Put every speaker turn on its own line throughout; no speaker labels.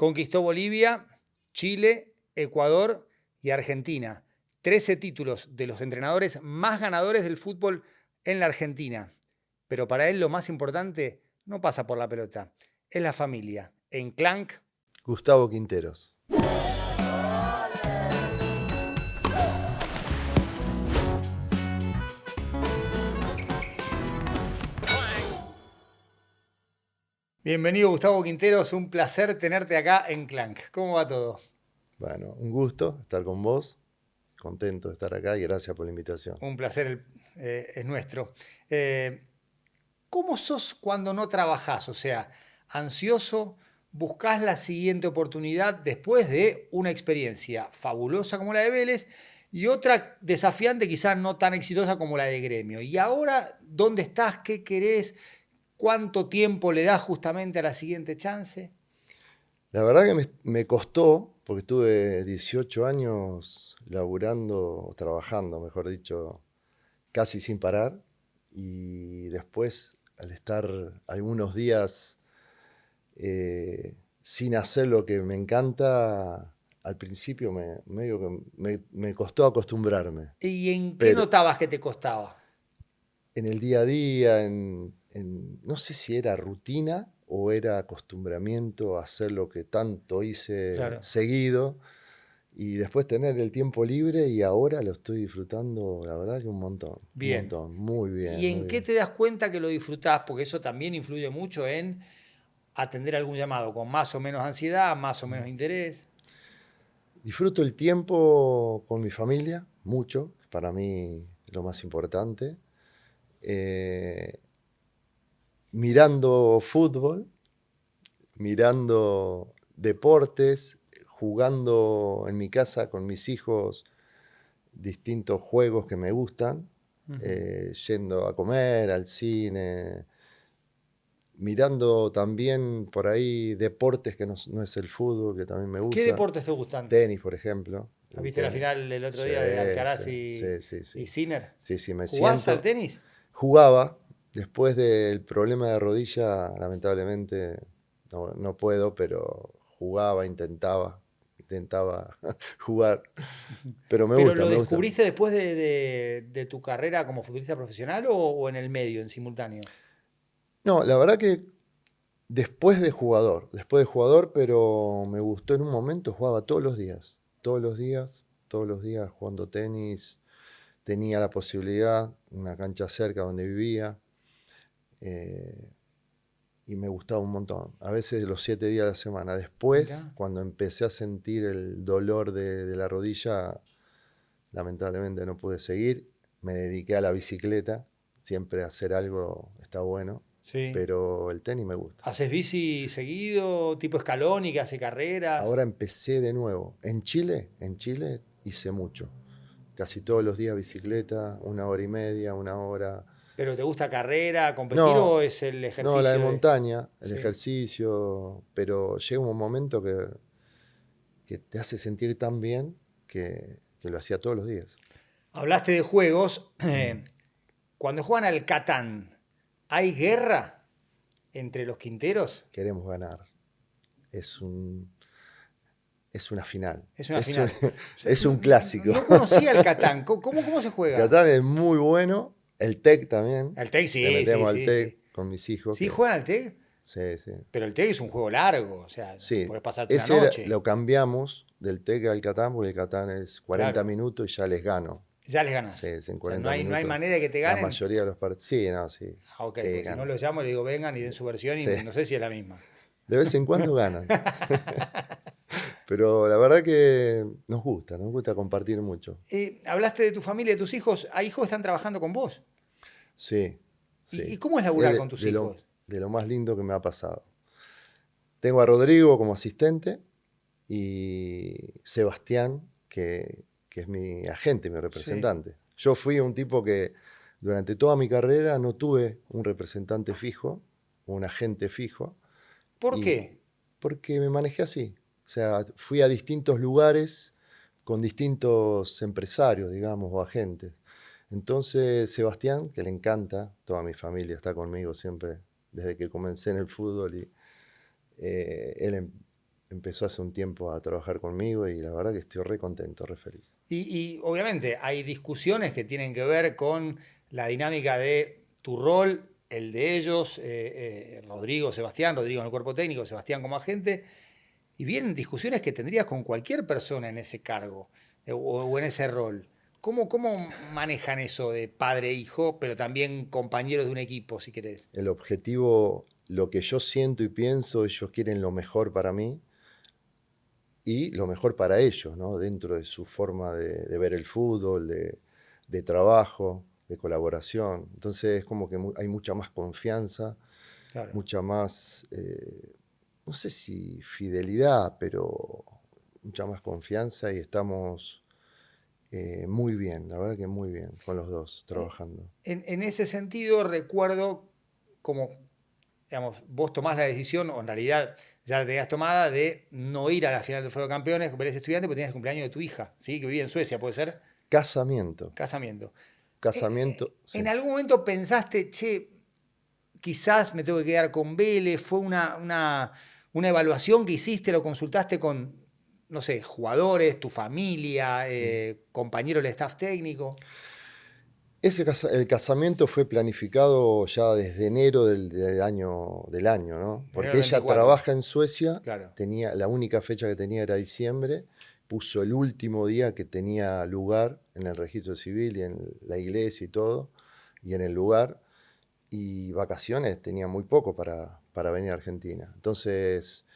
Conquistó Bolivia, Chile, Ecuador y Argentina. 13 títulos de los entrenadores más ganadores del fútbol en la Argentina. Pero para él lo más importante no pasa por la pelota, es la familia. En Clank,
Gustavo Quinteros.
bienvenido Gustavo Quinteros, un placer tenerte acá en Clank. ¿Cómo va todo?
Bueno, un gusto estar con vos, contento de estar acá y gracias por la invitación.
Un placer es nuestro. ¿Cómo sos cuando no trabajás? O sea, ansioso, buscás la siguiente oportunidad después de una experiencia fabulosa como la de Vélez y otra desafiante, quizás no tan exitosa como la de Gremio. Y ahora, ¿dónde estás? ¿Qué querés? ¿Cuánto tiempo le das justamente a la siguiente chance?
La verdad que me costó, porque estuve 18 años laburando, trabajando, mejor dicho, casi sin parar. Y después, al estar algunos días sin hacer lo que me encanta, al principio medio que me costó acostumbrarme.
¿Y en qué
Pero
notabas que te costaba?
en el día a día, no sé si era rutina o era acostumbramiento a hacer lo que tanto hice
Claro.
seguido y después tener el tiempo libre y ahora lo estoy disfrutando, la verdad que un
Bien.
montón, muy bien,
¿Y
muy
en qué
bien.
te das cuenta que lo disfrutás? Porque eso también influye mucho en atender algún llamado con más o menos ansiedad, más o menos interés.
Disfruto el tiempo con mi familia, mucho, para mí lo más importante. Eh, Mirando fútbol, mirando deportes, jugando en mi casa con mis hijos distintos juegos que me gustan, yendo a comer, al cine, mirando también por ahí deportes que no es el fútbol, que también me
¿Qué
gusta.
deportes te gustan?
Tenis, por ejemplo. El
¿Viste la
tenis.
final el otro
Sí,
día de
sí,
Alcaraz
sí, sí, sí.
y Sinner?
Sí, sí, me
¿Jugás al
siento.
tenis?
Jugaba, después del problema de rodilla, lamentablemente no puedo, pero jugaba, intentaba jugar. Pero
¿Pero
me
lo
gusta.
descubriste después de tu carrera como futbolista profesional o en el medio, en simultáneo?
No, la verdad que después de jugador, pero me gustó en un momento, jugaba todos los días, todos los días, todos los días jugando tenis. Tenía la posibilidad, una cancha cerca donde vivía, eh, y me gustaba un montón. A veces los 7 días de la semana. Después,
Mirá.
cuando empecé a sentir el dolor de la rodilla, lamentablemente no pude seguir. Me dediqué a la bicicleta. Siempre hacer algo está bueno,
Sí.
pero el tenis me gusta.
¿Haces bici seguido, tipo Scaloni, que hace carreras?
Ahora empecé de nuevo. En Chile hice mucho. Casi todos los días bicicleta, 1 hora y media, 1 hora.
¿Pero te gusta carrera, competir o
No,
es el
no, la de
ejercicio de...?
montaña, el
Sí.
ejercicio, pero llega un momento que te hace sentir tan bien que lo hacía todos los días.
Hablaste de juegos.
Mm.
Cuando juegan al Catán, ¿hay guerra entre los quinteros?
Queremos ganar. Es un, es una final.
Es una final. O sea,
Es
no,
un clásico.
no conocía el Catán. ¿Cómo se juega?
Catán es muy bueno. El TEC también.
El TEC,
Le
sí, sí,
metemos al
sí,
TEC
sí.
con mis hijos.
¿Sí juegan al TEC?
Sí, sí.
Pero el TEC es un juego largo. O sea,
Sí,
puedes pasarte una noche.
lo cambiamos del TEC al Catán, porque el Catán es 40
Claro.
minutos y ya les gano.
Ya les ganás.
Sí, es en
O sea, no
40
hay, no hay
minutos.
manera de que te
La
ganen.
mayoría de los partidos. Sí, no, sí.
Ah, ok,
Sí,
porque si no
ganan.
los llamo, le digo vengan y den su versión y
Sí.
no sé si es la misma.
De vez en cuando ganan. Pero la verdad que nos gusta compartir mucho.
Hablaste de tu familia, de tus hijos. ¿Hay hijos que están trabajando con vos?
Sí,
¿Y
sí.
cómo es
Es
laburar con tus hijos?
de lo más lindo que me ha pasado. Tengo a Rodrigo como asistente y Sebastián, que es mi agente, mi
Sí.
representante. Yo fui un tipo que durante toda mi carrera no tuve un representante fijo, un agente fijo,
¿Por
y
qué?
porque me manejé así. O sea, fui a distintos lugares con distintos empresarios, digamos, o agentes. Entonces, Sebastián, que le encanta, toda mi familia está conmigo siempre desde que comencé en el fútbol, y él empezó hace un tiempo a trabajar conmigo y la verdad que estoy re contento, re feliz.
Y obviamente hay discusiones que tienen que ver con la dinámica de tu rol, el de ellos, Rodrigo, Sebastián, Rodrigo en el cuerpo técnico, Sebastián como agente, y vienen discusiones que tendrías con cualquier persona en ese cargo o en ese rol. ¿Cómo manejan eso de padre e hijo, pero también compañeros de un equipo, si querés?
El objetivo, lo que yo siento y pienso, ellos quieren lo mejor para mí y lo mejor para ellos, ¿no? Dentro de su forma de ver el fútbol, de trabajo, de colaboración. Entonces es como que hay mucha más confianza,
Claro.
mucha más, no sé si fidelidad, pero mucha más confianza y estamos muy bien, la verdad que muy bien con los dos trabajando.
En ese sentido, recuerdo como, digamos, vos tomás la decisión, o en realidad ya la tenías tomada, de no ir a la final del Foro de Campeones con Vélez Estudiante porque tenías el cumpleaños de tu hija, ¿sí? Que vivía en Suecia, ¿puede ser?
Casamiento,
Casamiento.
casamiento,
¿En
sí.
algún momento pensaste, che, quizás me tengo que quedar con Vélez? ¿Fue una evaluación que hiciste? ¿Lo consultaste con, no sé, jugadores, tu familia, compañeros del staff técnico?
El casamiento fue planificado ya desde enero del año, ¿no?
Enero
Porque
del
ella
24,
trabaja en Suecia,
claro.
la única fecha que tenía era diciembre, puso el último día que tenía lugar en el registro civil y en la iglesia y todo, y en el lugar, y vacaciones tenía muy poco para venir a Argentina. Entonces,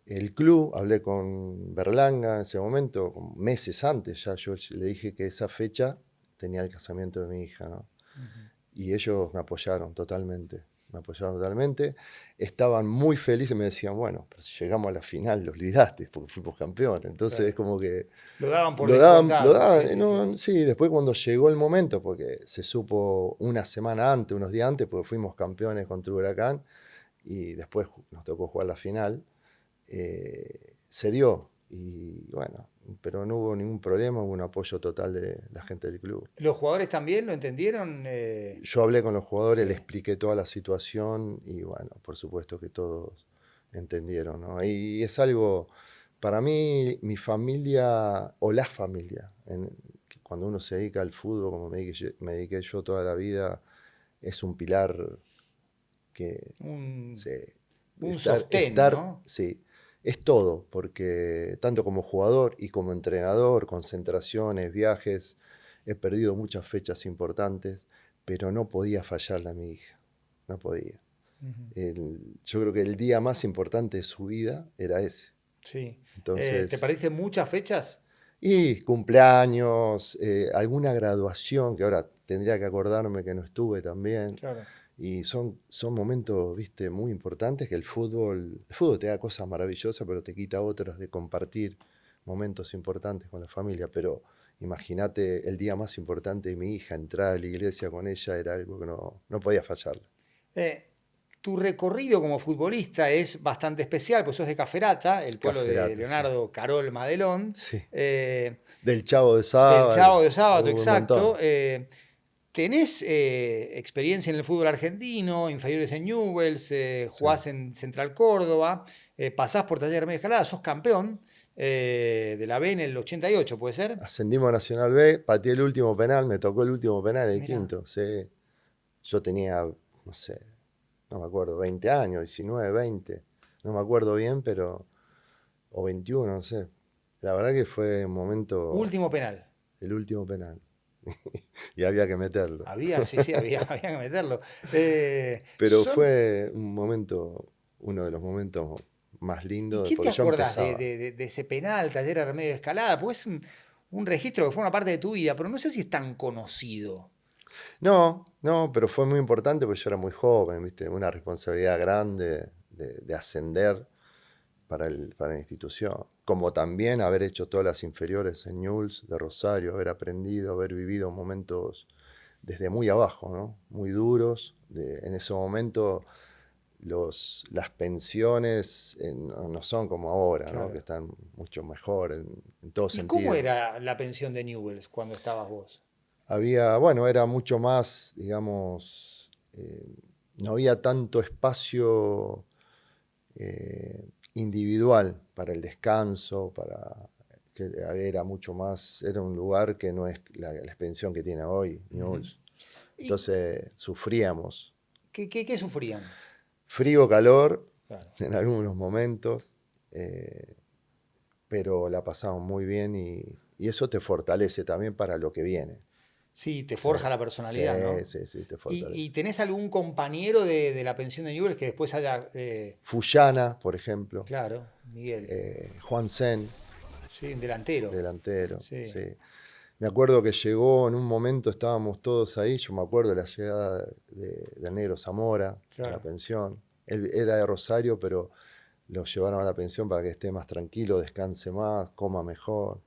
el club, hablé con Berlanga en ese momento, meses antes ya, yo le dije que esa fecha tenía el casamiento de mi hija, ¿no?
Ujú.
Y ellos me apoyaron totalmente, me apoyaron totalmente. Estaban muy felices, me decían, bueno, pero si llegamos a la final, lo olvidaste, porque fuimos campeones. Entonces es
Claro.
como que
Lo daban por
lo daban,
descontado, sí, sí, sí.
no, sí, después cuando llegó el momento, porque se supo una semana antes, unos días antes, porque fuimos campeones contra Huracán, y después nos tocó jugar la final, se dio. Y bueno, pero no hubo ningún problema, hubo un apoyo total de la gente del club.
¿Los jugadores también lo entendieron?
Yo hablé con los jugadores,
Sí.
le expliqué toda la situación y bueno, por supuesto que todos entendieron, ¿no? Y es algo, para mí, mi familia o la familia, que cuando uno se dedica al fútbol, como me dediqué yo toda la vida, es un pilar que
Un,
se,
un sostén, ¿no?
sí, es todo, porque tanto como jugador y como entrenador, concentraciones, viajes, he perdido muchas fechas importantes, pero no podía fallarle a mi hija, no podía.
Ujú.
Yo creo que el día más importante de su vida era ese.
Sí. ¿Te
Entonces,
perdiste muchas fechas?
y cumpleaños, alguna graduación, que ahora tendría que acordarme que no estuve también.
Claro.
Y son momentos, viste, muy importantes que el fútbol te da cosas maravillosas, pero te quita otras de compartir momentos importantes con la familia. Pero imagínate el día más importante de mi hija, entrar a la iglesia con ella era algo que no podía fallarle.
Eh, Tu recorrido como futbolista es bastante especial, pues sos de Caferata, el pueblo de
Caferata, sí.
Leonardo Carol Madelón,
Sí.
eh,
Del Chavo de
del
Sábado,
Chavo de Sábado,
un
exacto.
montón.
Tenés experiencia en el fútbol argentino, inferiores en Newell's,
Sí.
jugás en Central Córdoba, pasás por Taller Medio Escalada, sos campeón de la B en el 88, ¿puede ser?
Ascendimos a Nacional B, pateé el último penal, me tocó el último penal, el
Mirá.
quinto. Sí. Yo tenía, no sé, no me acuerdo, 20 años, 19, 20, no me acuerdo bien, pero, o 21, no sé. La verdad que fue un momento,
Último penal.
el último penal, y había que meterlo.
Había, sí, sí, había que meterlo.
Pero fue un momento, uno de los momentos más
¿Y
lindos,
qué te
porque yo
acordás de,
empezaba.
de ese penal, Taller Medio Escalada? Pues es un registro que fue una parte de tu vida, pero no sé si es tan conocido.
No, no, pero fue muy importante porque yo era muy joven, ¿viste? Una responsabilidad grande de ascender para la institución. Como también haber hecho todas las inferiores en Newell's de Rosario, haber aprendido, haber vivido momentos desde muy abajo, ¿no? Muy duros. En ese momento las pensiones no son como ahora, ¿no? Que
Claro.
están mucho mejor en todo
¿Y cómo
sentido.
era la pensión de Newell's cuando estabas vos?
Bueno, era mucho más, digamos, no había tanto espacio individual para el descanso, que era mucho más, era un lugar que no es la expansión que tiene hoy, Newell's.
¿Y
Entonces sufríamos.
qué sufrían?
Frío, calor,
Claro.
en algunos momentos, pero la pasamos muy bien y eso te fortalece también para lo que viene.
Sí, te
Sí,
forja la personalidad, ¿no?
sí, te
¿Y
fortalece.
tenés algún compañero de la pensión de Newell's que después haya...
Fuyana, por ejemplo,
claro, Miguel.
Juan Sen,
Sí, un delantero.
delantero,
Sí,
sí. Me acuerdo que llegó en un momento, estábamos todos ahí, yo me acuerdo de la llegada del negro Zamora a la
claro.
pensión. Él era de Rosario, pero lo llevaron a la pensión para que esté más tranquilo, descanse más, coma mejor.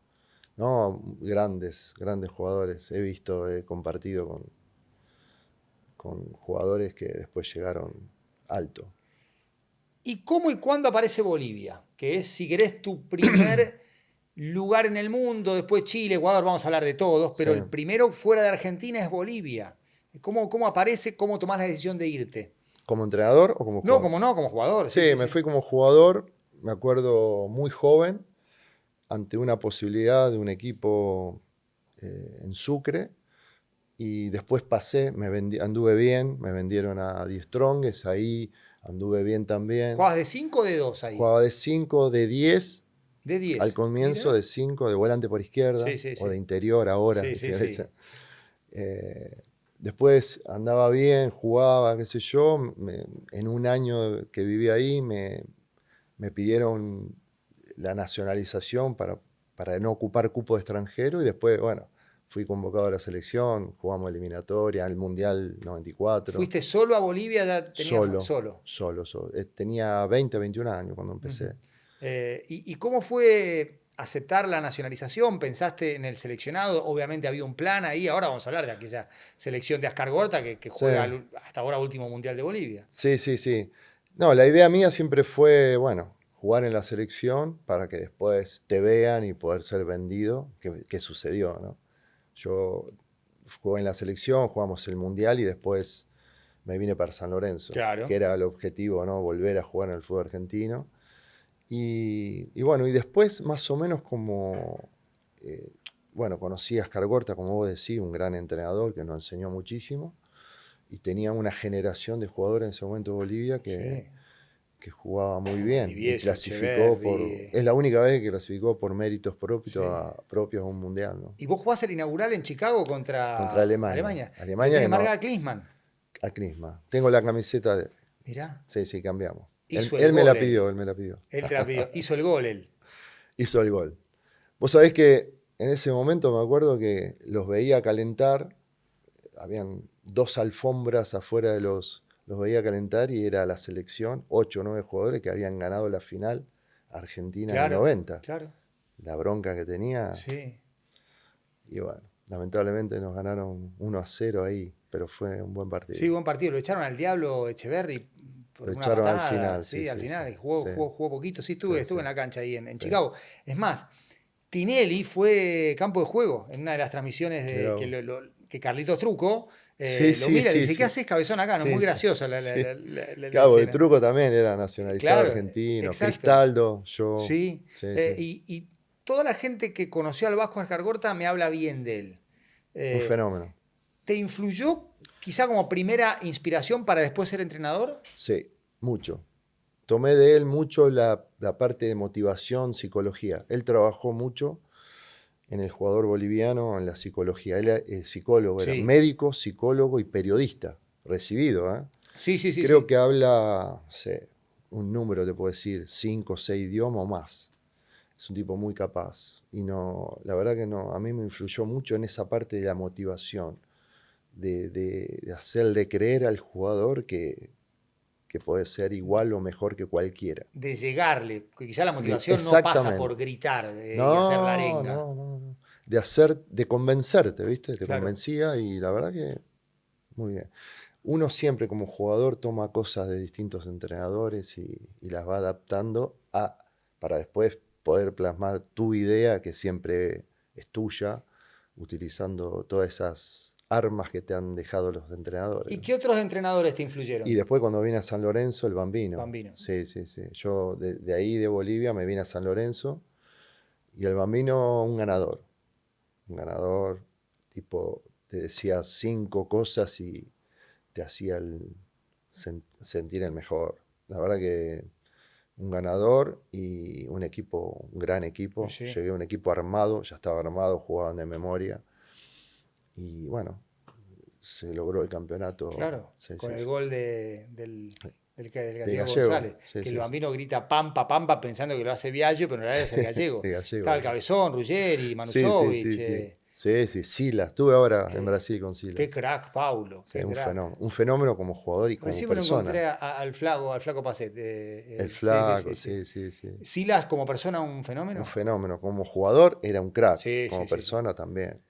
No, grandes, grandes jugadores. He visto, he compartido con jugadores que después llegaron alto.
¿Y cómo y cuándo aparece Bolivia? Que es, si querés, tu primer lugar en el mundo, después Chile, Ecuador, vamos a hablar de todos,
Sí.
pero el primero fuera de Argentina es Bolivia. ¿Cómo aparece, cómo tomás la decisión de irte?
¿Como entrenador o como
No,
jugador?
como no, como jugador, sí,
Sí,
sí,
me
sí.
fui como jugador, me acuerdo muy joven, ante una posibilidad de un equipo en Sucre. Y después pasé, anduve bien, me vendieron a Die Strongest, ahí anduve bien también.
¿Jugabas de 5 o de 2 ahí?
Jugaba de 5 de 10
De
al
10.
comienzo,
Mira.
de 5 de volante por izquierda,
Sí, sí,
o de
sí.
interior ahora,
Sí,
¿viste?
sí, sí.
Eh, Después andaba bien, jugaba, qué sé yo. En un año que viví ahí me pidieron la nacionalización para no ocupar cupo de extranjero y después, bueno, fui convocado a la selección, jugamos eliminatoria, al Mundial 94,
¿Fuiste solo a Bolivia? Ya tenías
solo,
solo.
solo. Tenía 20, 21 años cuando
Ujú.
empecé.
¿Y cómo fue aceptar la nacionalización? ¿Pensaste en el seleccionado? Obviamente había un plan ahí. Ahora vamos a hablar de aquella selección de Ascar Gorta que
Sí,
juega hasta ahora último Mundial de Bolivia.
sí. No, la idea mía siempre fue, bueno, jugar en la selección para que después te vean y poder ser vendido, que sucedió, ¿no? Yo jugué en la selección, jugamos el Mundial y después me vine para San Lorenzo, que
Claro.
era el objetivo, ¿no? Volver a jugar en el fútbol argentino. Y bueno, y después más o menos como, eh, bueno, conocí a Ascar Gorta, como vos decís, un gran entrenador que nos enseñó muchísimo. Y tenía una generación de jugadores en ese momento de Bolivia
Sí.
que jugaba muy bien y
Valdivieso,
clasificó
Echeverri.
es la única vez que clasificó por méritos
Sí.
propios a un mundial, ¿no?
¿Y vos jugás el inaugural en Chicago
Contra
contra
Alemania.
Alemania? Lo
Alemania
tiene
que no,
marcada Klinsmann.
a Crisma. Tengo la camiseta de.
Mirá,
Sí, cambiamos. Él,
hizo el
él me
gol
la
él.
pidió, él me la pidió.
Él te la pidió. Hizo el gol él.
Hizo el gol. Vos sabés que en ese momento me acuerdo que los veía calentar, habían dos alfombras afuera los veía calentar y era la selección, 8 o 9 jugadores que habían ganado la final Argentina en el
Claro,
90.
claro.
La bronca que tenía,
Sí.
y bueno, lamentablemente nos ganaron 1-0 ahí, pero fue un buen
Sí,
partido.
buen partido. Lo echaron al diablo Echeverri por
Lo
una
echaron al
patada.
final, sí,
Sí, al
sí, sí.
final.
Sí,
Jugó poquito. Sí,
sí,
estuve
sí,
en la cancha ahí en
sí.
Chicago. Es más, Tinelli fue campo de juego en una de las transmisiones
Mirá
de,
vos.
que Carlitos Truco
Sí,
lo
sí,
mira y le
sí,
dice, ¿qué
sí.
haces cabezón acá? No, es
Sí,
muy
sí,
graciosa
sí.
la
Claro, el
escena.
truco también era nacionalizado
Claro,
argentino.
exacto.
Cristaldo, yo.
Sí.
Sí, sí.
Y toda la gente que conoció al Vasco Escargorta me habla bien de él.
Un
Eh,
fenómeno.
¿Te influyó quizá como primera inspiración para después ser entrenador?
Sí, mucho. Tomé de él mucho la parte de motivación, psicología. Él trabajó mucho en el jugador boliviano, en la psicología. Él es psicólogo, era
Sí,
médico, psicólogo y periodista, recibido, ¿eh?
sí, sí, sí,
Creo
sí.
que habla, no sé, un número, te puedo decir, 5 o 6 idiomas o más. Es un tipo muy capaz. Y no, la verdad que no, a mí me influyó mucho en esa parte de la motivación, de hacerle creer al jugador que puede ser igual o mejor que cualquiera.
De llegarle, porque quizá la motivación no pasa por
Exactamente.
gritar y hacer la
No,
arenga.
no, no, no. De convencerte, ¿viste? Te
Claro.
convencía y la verdad que muy bien. Uno siempre como jugador toma cosas de distintos entrenadores y las va adaptando para después poder plasmar tu idea, que siempre es tuya, utilizando todas esas armas que te han dejado los
¿Y
entrenadores.
qué otros entrenadores te
Y
influyeron?
después cuando vine a San Lorenzo, el Bambino.
Bambino.
Sí, sí, sí. Yo de ahí, de Bolivia, me vine a San Lorenzo y el Bambino un ganador, tipo, te decía 5 cosas y te hacía sentir el mejor. La verdad que un ganador y un equipo, un gran
Sí,
equipo.
sí,
Llegué a un equipo armado, ya estaba armado, jugaban de memoria y bueno, se logró el campeonato.
claro,
Sí,
con
sí,
el
sí.
gol del
De
gallego
Gallego,
González,
sí,
que el
sí, sí.
Bambino grita Pampa, Pampa, pensando que lo hace Viallo, pero en realidad es el gallego.
De
Estaba
Gallego.
el Cabezón, Ruggeri,
Sí, sí,
Manusovic,
sí, sí. Sí, sí, Silas. Estuve ahora en
qué,
Brasil con
qué
Silas.
crack, Paulo,
Sí,
qué crack.
un fenómeno como jugador y como
Recién me lo encontré
persona.
al flaco Pacet.
El
Sí, sí,
flaco,
sí, sí.
sí, sí, sí.
¿Silas como persona un
Un
fenómeno?
fenómeno. Como jugador era un crack,
Sí,
como
sí, sí, sí.
persona también.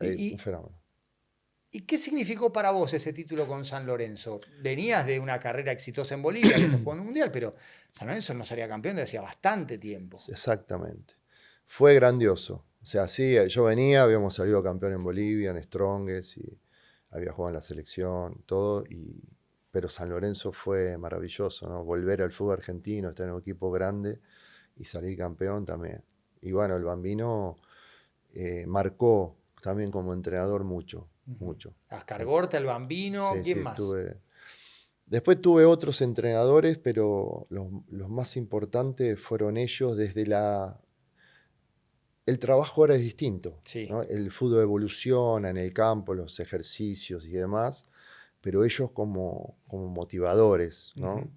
¿Y,
Un
y,
fenómeno.
y qué significó para vos ese título con San Lorenzo? Venías de una carrera exitosa en Bolivia, habiendo jugado en un mundial, pero San Lorenzo no salía campeón desde hacía bastante tiempo.
Exactamente. Fue grandioso. O sea, sí, yo venía, habíamos salido campeón en Bolivia, en Strongest, y había jugado en la selección, todo, pero San Lorenzo fue maravilloso, ¿no? Volver al fútbol argentino, estar en un equipo grande y salir campeón también. Y bueno, el Bambino marcó también como entrenador mucho,
Ujú.
mucho, mucho.
Ascargorta, el Bambino,
Sí,
¿quién
sí,
más?
tuve. Después tuve otros entrenadores, pero los más importantes fueron ellos desde el trabajo ahora es distinto,
Sí.
¿no? El fútbol evoluciona en el campo, los ejercicios y demás, pero ellos como motivadores,
Ujú.
¿no?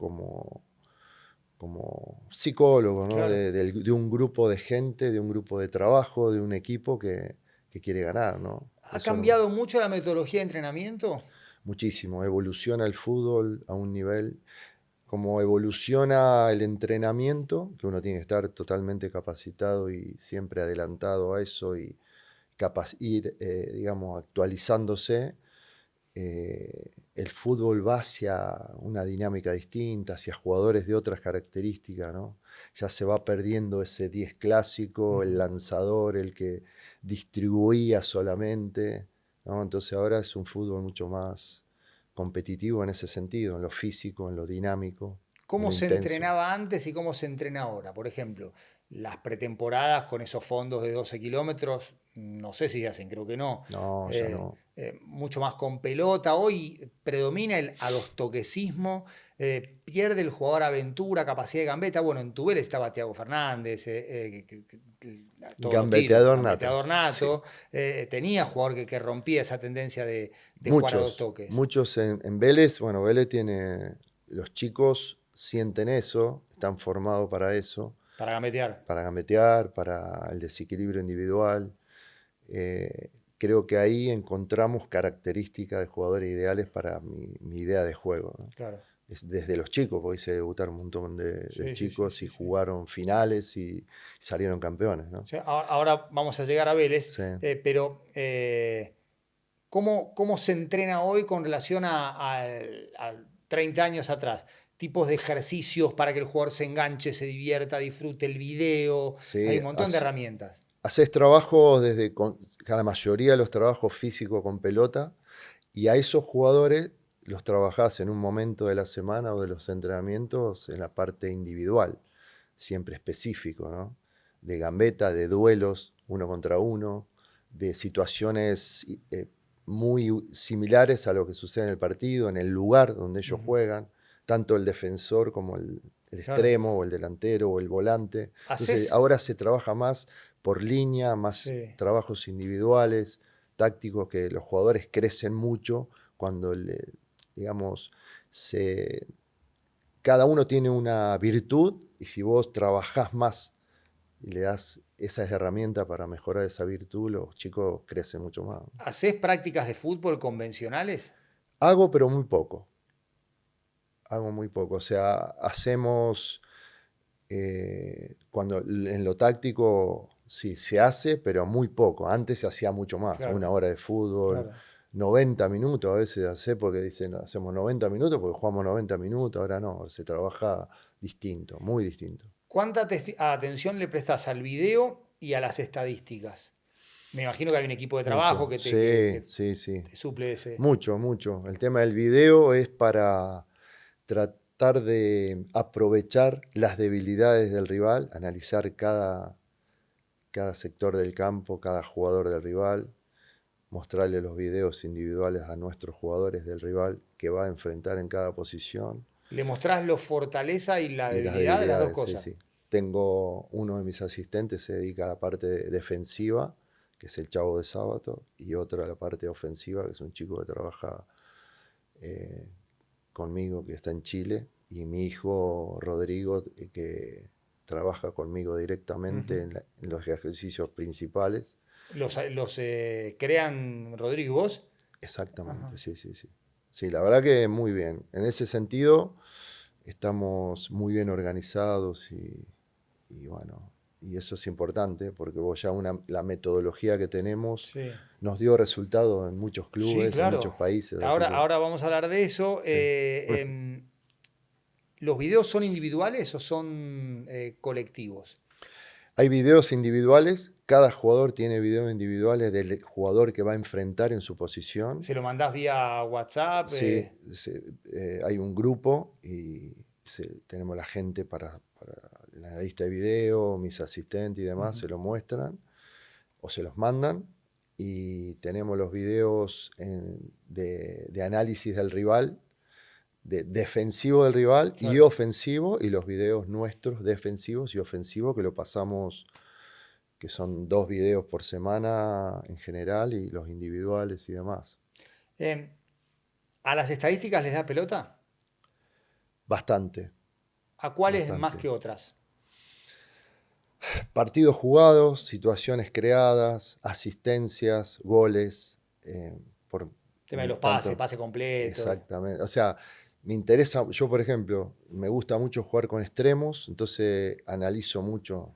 Como psicólogos, ¿no?
Claro.
De un grupo de gente, de un grupo de trabajo, de un equipo que quiere ganar, ¿no?
¿Ha
Eso no,
cambiado mucho la metodología de entrenamiento?
muchísimo. Evoluciona el fútbol a un nivel, como evoluciona el entrenamiento, que uno tiene que estar totalmente capacitado y siempre adelantado a eso y ir, digamos, actualizándose. El fútbol va hacia una dinámica distinta, hacia jugadores de otras características, ¿no? Ya se va perdiendo ese 10 clásico, el
Ujú.
lanzador, el que distribuía solamente, ¿no? Entonces ahora es un fútbol mucho más competitivo en ese sentido, en lo físico, en lo dinámico, en
¿Cómo
lo
se
intenso.
entrenaba antes y cómo se entrena ahora? Por ejemplo, las pretemporadas con esos fondos de 12 kilómetros, no sé si se hacen, creo que no.
No, ya
Eh,
no.
Mucho más con pelota. Hoy predomina el a los toquecismos, pierde el jugador aventura, capacidad de gambeta. Bueno, en Tubel estaba Thiago Fernández, todos los tiros,
Gambeteador nato.
gambeteador
Sí.
nato. Tenía jugador que rompía esa tendencia de jugar a dos
Muchos,
toques.
muchos en Vélez, bueno, Vélez tiene, los chicos sienten eso, están formados
Para gambetear.
para gambetear, para el desequilibrio individual. Eh, Creo que ahí encontramos características de jugadores ideales para mi idea de juego, ¿no?
Claro.
Desde los chicos, porque hice debutar un montón de
Sí, sí, sí,
chicos y
sí, sí.
jugaron finales y salieron campeones, ¿no?
Sí, ahora vamos a llegar a Vélez,
Sí.
pero ¿cómo se entrena hoy con relación a 30 años atrás? Tipos de ejercicios para que el jugador se enganche, se divierta, disfrute el video. Hay
Sí,
un montón de herramientas.
haces trabajos la mayoría de los trabajos físicos con pelota, y a esos jugadores los trabajás en un momento de la semana o de los entrenamientos en la parte individual, siempre específico, ¿no? De gambeta, de duelos, uno contra uno, de situaciones muy similares a lo que sucede en el partido, en el lugar donde ellos
Ujú.
juegan, tanto el defensor como el
Claro.
extremo o el delantero o el volante. Entonces
¿Haces?
ahora se trabaja más por línea, más
Sí.
trabajos individuales, tácticos, que los jugadores crecen mucho cuando, digamos, se, cada uno tiene una virtud y si vos trabajás más y le das esas herramientas para mejorar esa virtud, los chicos crecen mucho más.
¿Haces prácticas de fútbol convencionales?
Hago, pero muy poco. Hago muy poco. O sea, hacemos, cuando en lo táctico sí se hace, pero muy poco. Antes se hacía mucho más.
Claro,
Una hora de fútbol,
claro.
90 minutos a veces hace, porque dicen hacemos 90 minutos porque jugamos 90 minutos. Ahora no, se trabaja distinto, muy distinto.
¿Cuánta atención le prestas al video y a las estadísticas? Me imagino que hay un equipo de trabajo
Mucho.
que
Sí,
que
sí, sí.
te suple ese.
Mucho, mucho. El tema del video es para tratar de aprovechar las debilidades del rival, analizar cada sector del campo, cada jugador del rival, mostrarle los videos individuales a nuestros jugadores del rival que va a enfrentar en cada posición
Le mostrás la fortaleza y la
y las
debilidad de las dos
debilidades, sí,
cosas.
sí. Tengo uno de mis asistentes se dedica a la parte defensiva, que es el Chavo de Sábato, y otro a la parte ofensiva, que es un chico que trabaja eh, conmigo, que está en Chile, y mi hijo Rodrigo, que trabaja conmigo directamente
Ujú.
en los ejercicios principales.
Los crean Rodrigo y vos.
Exactamente,
Ajá.
sí, sí, sí. Sí, la verdad que muy bien. En ese sentido, estamos muy bien organizados y bueno, y eso es importante porque vos ya la metodología que tenemos
Sí.
nos dio resultado en muchos
Sí,
clubes, en
claro.
muchos países, así
Ahora,
que
ahora vamos a hablar de eso.
sí.
¿Los videos son individuales o son colectivos?
Hay videos individuales, cada jugador tiene videos individuales del jugador que va a enfrentar en su posición.
¿Se lo mandás vía WhatsApp?
Sí, hay un grupo y tenemos la gente para la analista de video, mis asistentes y demás,
Ujú.
se lo muestran o se los mandan y tenemos los videos de análisis del rival, de defensivo del rival y
Claro.
ofensivo y los videos nuestros defensivos y ofensivos que lo pasamos, que son 2 videos por semana en general y los individuales y demás.
Em, ¿A las estadísticas les da pelota?
Bastante,
¿A cuáles más
bastante.
que otras?
Partidos jugados, situaciones creadas, asistencias, goles, por
Tema de los pases,
tanto,
pase completo.
exactamente. O sea, me interesa, yo por ejemplo, me gusta mucho jugar con extremos, entonces analizo mucho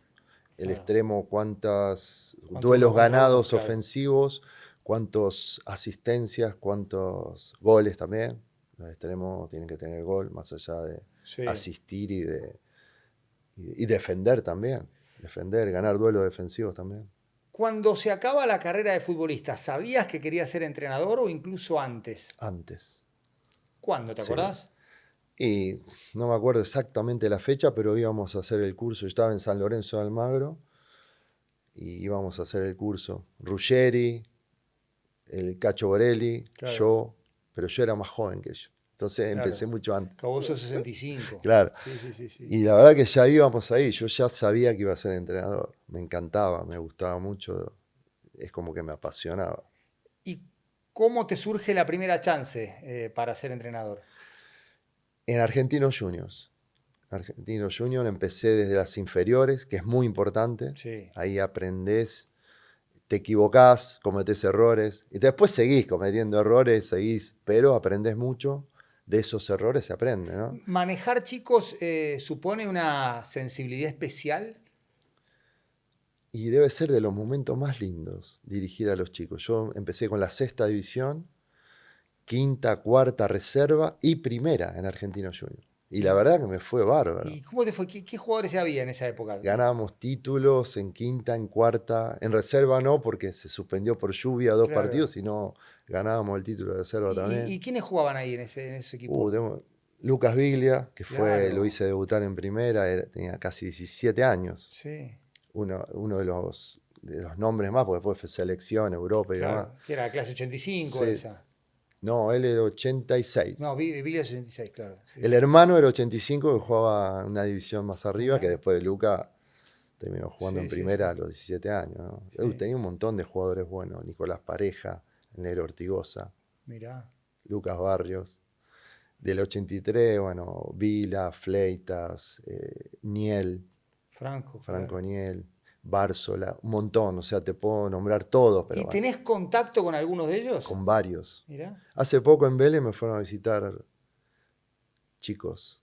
el
Claro.
extremo, cuántos
¿Cuánto uno
duelos
contra uno?
ganados
Claro.
ofensivos, cuántas asistencias, cuántos goles también. Los extremos tienen que tener gol, más allá de
Sí.
asistir y defender también. Defender, ganar duelos defensivos también.
Cuando se acaba la carrera de futbolista, ¿sabías que querías ser entrenador o incluso antes?
Antes,
¿Cuándo? ¿Te
sí.
acordás?
Y no me acuerdo exactamente la fecha, pero íbamos a hacer el curso. Yo estaba en San Lorenzo de Almagro y íbamos a hacer el curso. Ruggeri, el Cacho Borelli,
Claro,
yo, pero yo era más joven que ellos. Entonces empecé
claro.
mucho antes.
Caboso 65.
Claro.
Sí, sí, sí, sí.
Y la verdad que ya íbamos ahí. Yo ya sabía que iba a ser entrenador. Me encantaba, me gustaba mucho. Es como que me apasionaba.
¿Y cómo te surge la primera chance para ser entrenador?
En Argentinos Juniors. Argentinos Juniors empecé desde las inferiores, que es muy importante.
Sí.
Ahí aprendés, te equivocás, cometés errores. Y después seguís cometiendo errores, seguís, pero aprendés mucho. De esos errores se aprende, ¿no?
¿Manejar chicos supone una sensibilidad especial?
Y debe ser de los momentos más lindos dirigir a los chicos. Yo empecé con la sexta división, quinta, cuarta reserva y primera en Argentinos Juniors. Y la
¿Y,
verdad que me fue bárbaro.
y cómo te fue? ¿Qué jugadores había en esa época?
Ganábamos títulos en quinta, en cuarta, en reserva no, porque se suspendió por lluvia 2 partidos,
Claro.
sino ganábamos el título de reserva también.
¿Y quiénes jugaban ahí en ese equipo?
Lucas Viglia, que lo
Claro.
hice debutar en primera, tenía casi 17 años.
Sí,
Uno de los nombres más, porque después fue selección, Europa y demás.
claro. Que era la clase 85
Sí.
esa.
No, él era
No,
86.
Villa 86, claro. Sí,
El
sí.
hermano era 85 que jugaba una división más arriba, que
Mirá.
después de Luca terminó jugando en
Sí, sí, sí.
primera a los 17 años. ¿No?
Sí.
Tenía un montón de jugadores buenos. Nicolás Pareja, el Negro Ortigosa,
Mirá.
Lucas Barrios. Del 83, bueno, Vila, Fleitas, Niel,
Franco,
Franco
claro.
Niel, Bárzola, un montón. O sea, te puedo nombrar todos, pero
¿Y
bueno,
tenés contacto con algunos de ellos?
con varios.
Mirá.
Hace poco en Vélez me fueron a visitar chicos,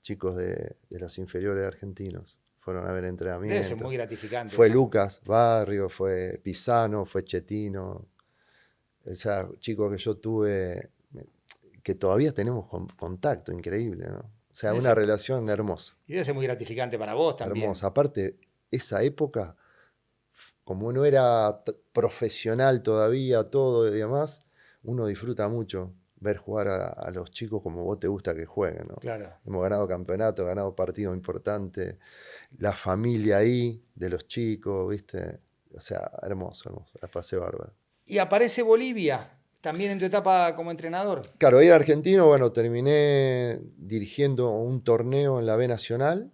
chicos de las inferiores de Argentinos. Fueron a ver
Debe ser
entrenamientos.
muy gratificante
Fue
eso.
Lucas Barrio, fue Pisano, fue Chetino. O sea, chicos que yo tuve, que todavía tenemos contacto, increíble, ¿no? O sea,
Debe
una
ser-
relación hermosa,
y debe ser muy gratificante para vos también.
hermosa. Aparte, esa época como no era profesional todavía todo y demás, uno disfruta mucho ver jugar a los chicos como vos te gusta que jueguen, ¿no?
Claro.
Hemos ganado campeonatos, ganado partidos importantes, la familia ahí de los chicos, ¿viste? O sea, hermoso, hermoso, la pasé bárbaro.
Y aparece Bolivia, también en tu etapa como entrenador.
Claro, ahí era argentino, bueno, terminé dirigiendo un torneo en la B Nacional,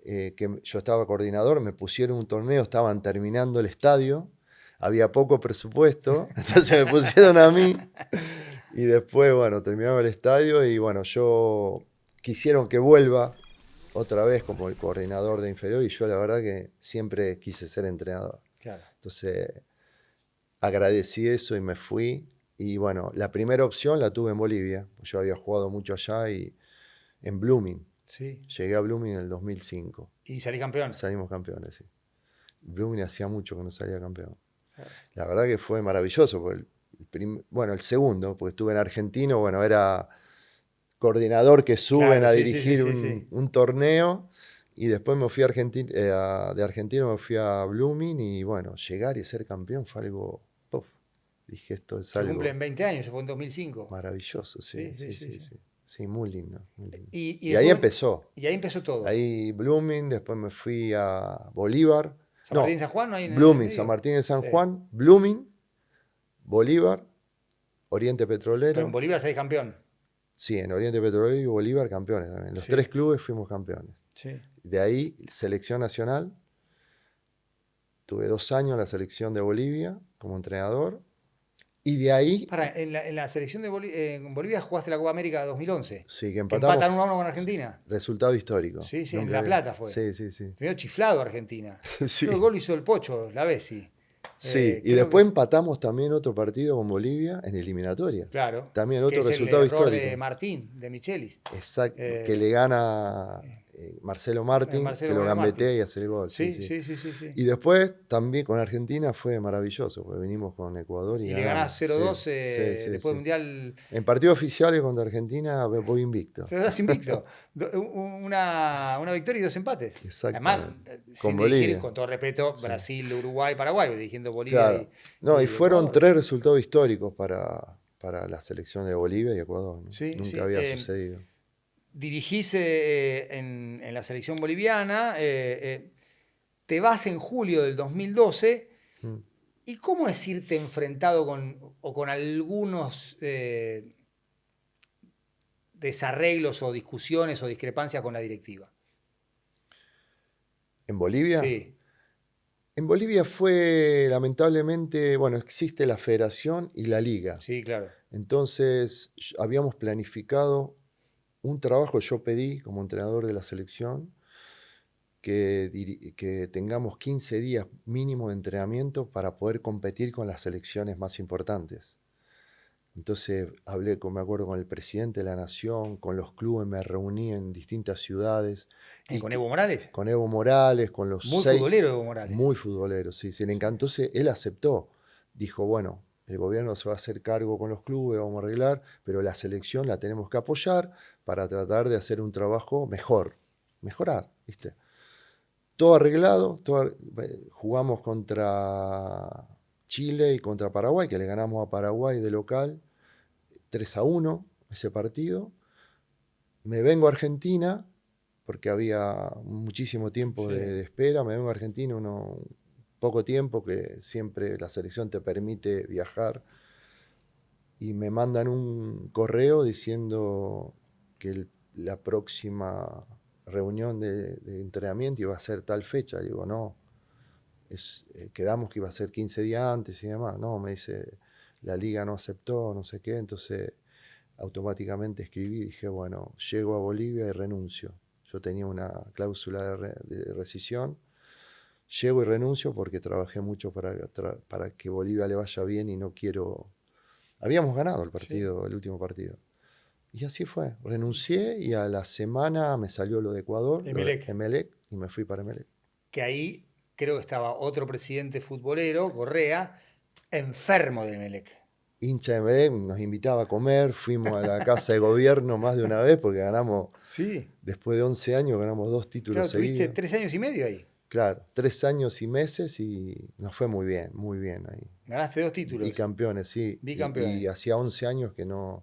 que yo estaba coordinador, me pusieron un torneo, estaban terminando el estadio, había poco presupuesto, entonces me pusieron a mí y después, bueno, terminamos el estadio y bueno, quisieron que vuelva otra vez como el coordinador de inferior y yo la verdad que siempre quise ser entrenador.
Claro.
Entonces agradecí eso y me fui. Y bueno, la primera opción la tuve en Bolivia. Yo había jugado mucho allá y en Blooming.
Sí.
Llegué a Blooming en el 2005.
Y salí campeón.
Salimos campeones, sí. Blooming hacía mucho que no salía campeón.
Claro.
La verdad que fue maravilloso. Porque el segundo, porque estuve en Argentino, bueno, era coordinador que suben
Claro,
a
sí,
dirigir
sí.
un torneo. Y después me fui a de Argentina me fui a Blooming y bueno, llegar y ser campeón fue algo, uf, dije esto es
Se
algo
cumplen 20 años, se fue en 2005.
maravilloso, sí,
Sí.
sí. Sí, muy lindo, muy lindo.
Y
Y ahí
después,
empezó,
y ahí empezó todo.
ahí Blooming, después me fui a Bolívar,
San Martín
no,
San Juan, ¿no hay en el
Blooming, San
medio?
Martín de San
Sí.
Juan, Blooming, Bolívar, Oriente
Pero en
Petrolero,
Bolivia salís campeón.
sí, en Oriente Petrolero y Bolívar campeones también. Los
Sí.
tres clubes fuimos campeones.
Sí.
De ahí, selección nacional. Tuve 2 años en la selección de Bolivia como entrenador. Y de ahí,
En la selección de Bolivia jugaste la Copa América 2011.
sí, que
Que
empatamos.
empatan 1-1 con Argentina.
Resultado histórico.
Sí, en
Nunca
La
había-
Plata fue.
Sí.
Primero chiflado Argentina.
Sí.
Creo que el gol lo hizo el Pocho, la Bessi.
Sí, y
creo
después
que-
empatamos también otro partido con Bolivia en eliminatoria.
Claro.
También
Que
otro
es el
resultado
error
histórico.
de Martín, de Michelis.
Exacto,
Eh,
que le gana Marcelo Martín,
Marcelo
que lo
Moreno
gambetea
Martín.
y hace el gol. Sí.
Sí.
Y después también con Argentina fue maravilloso, porque vinimos con Ecuador y
Y le
ganamos.
ganás 0-2
Sí.
después del Mundial.
En partidos oficiales contra Argentina voy invicto.
Te das invicto. Una victoria y 2 empates. Además,
Exactamente.
sin
Con
dirigir,
Bolivia.
con todo respeto,
Sí.
Brasil, Uruguay, Paraguay, dirigiendo Bolivia
Claro. No, y fueron
Ecuador.
3 resultados históricos para la selección de Bolivia y Ecuador, ¿no?
Sí,
Nunca
sí.
había sucedido.
Dirigís en la selección boliviana, te vas en julio del 2012.
Mm.
¿Y cómo es irte enfrentado con algunos desarreglos o discusiones o discrepancias con la directiva?
¿En Bolivia?
Sí,
En Bolivia fue, lamentablemente, bueno, existe la federación y la liga.
sí, claro.
Entonces, habíamos planificado un trabajo, yo pedí como entrenador de la selección, que tengamos 15 días mínimo de entrenamiento para poder competir con las selecciones más importantes. Entonces me acuerdo con el presidente de la Nación, con los clubes, me reuní en distintas ciudades.
¿Y con Evo Morales?
Con Evo Morales, con los
Muy futbolero Evo Morales.
Muy futbolero, sí. Le encantó, él aceptó. Dijo, bueno, el gobierno se va a hacer cargo con los clubes, vamos a arreglar, pero la selección la tenemos que apoyar para tratar de hacer un trabajo mejorar, ¿viste? Todo arreglado, jugamos contra Chile y contra Paraguay, que le ganamos a Paraguay de local 3-1 ese partido. Me vengo a Argentina, porque había muchísimo tiempo
Sí.
de espera, me vengo a Argentina poco tiempo, que siempre la selección te permite viajar, y me mandan un correo diciendo que la próxima reunión de entrenamiento iba a ser tal fecha. Digo, no, quedamos que iba a ser 15 días antes y demás. No, me dice, la liga no aceptó, no sé qué. Entonces automáticamente escribí y dije, bueno, llego a Bolivia y renuncio. Yo tenía una cláusula de rescisión. Llego y renuncio porque trabajé mucho para que Bolivia le vaya bien y no quiero... Habíamos ganado el partido, sí. El último partido. Y así fue. Renuncié y a la semana me salió lo de Ecuador, Emelec, y me fui para Emelec.
Que ahí creo que estaba otro presidente futbolero, Correa, enfermo de Emelec.
Hincha de Emelec, nos invitaba a comer, fuimos a la casa de gobierno más de una vez porque ganamos,
sí.
Después de 11 años ganamos 2 títulos
claro,
seguidos.
Tuviste 3 años y medio ahí.
Claro, 3 años y meses y nos fue muy bien ahí.
Ganaste 2
Y
títulos,
campeones, sí.
bicampeones.
Y hacía 11 años que no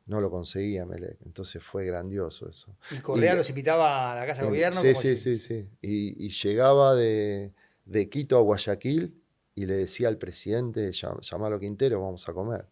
lo conseguía Melec, entonces fue grandioso eso.
¿Y Correa
Y
los invitaba a la Casa de Gobierno?
sí,
Como
sí,
si...
sí, sí. Y llegaba de Quito a Guayaquil y le decía al presidente, llamalo Quintero, vamos a comer.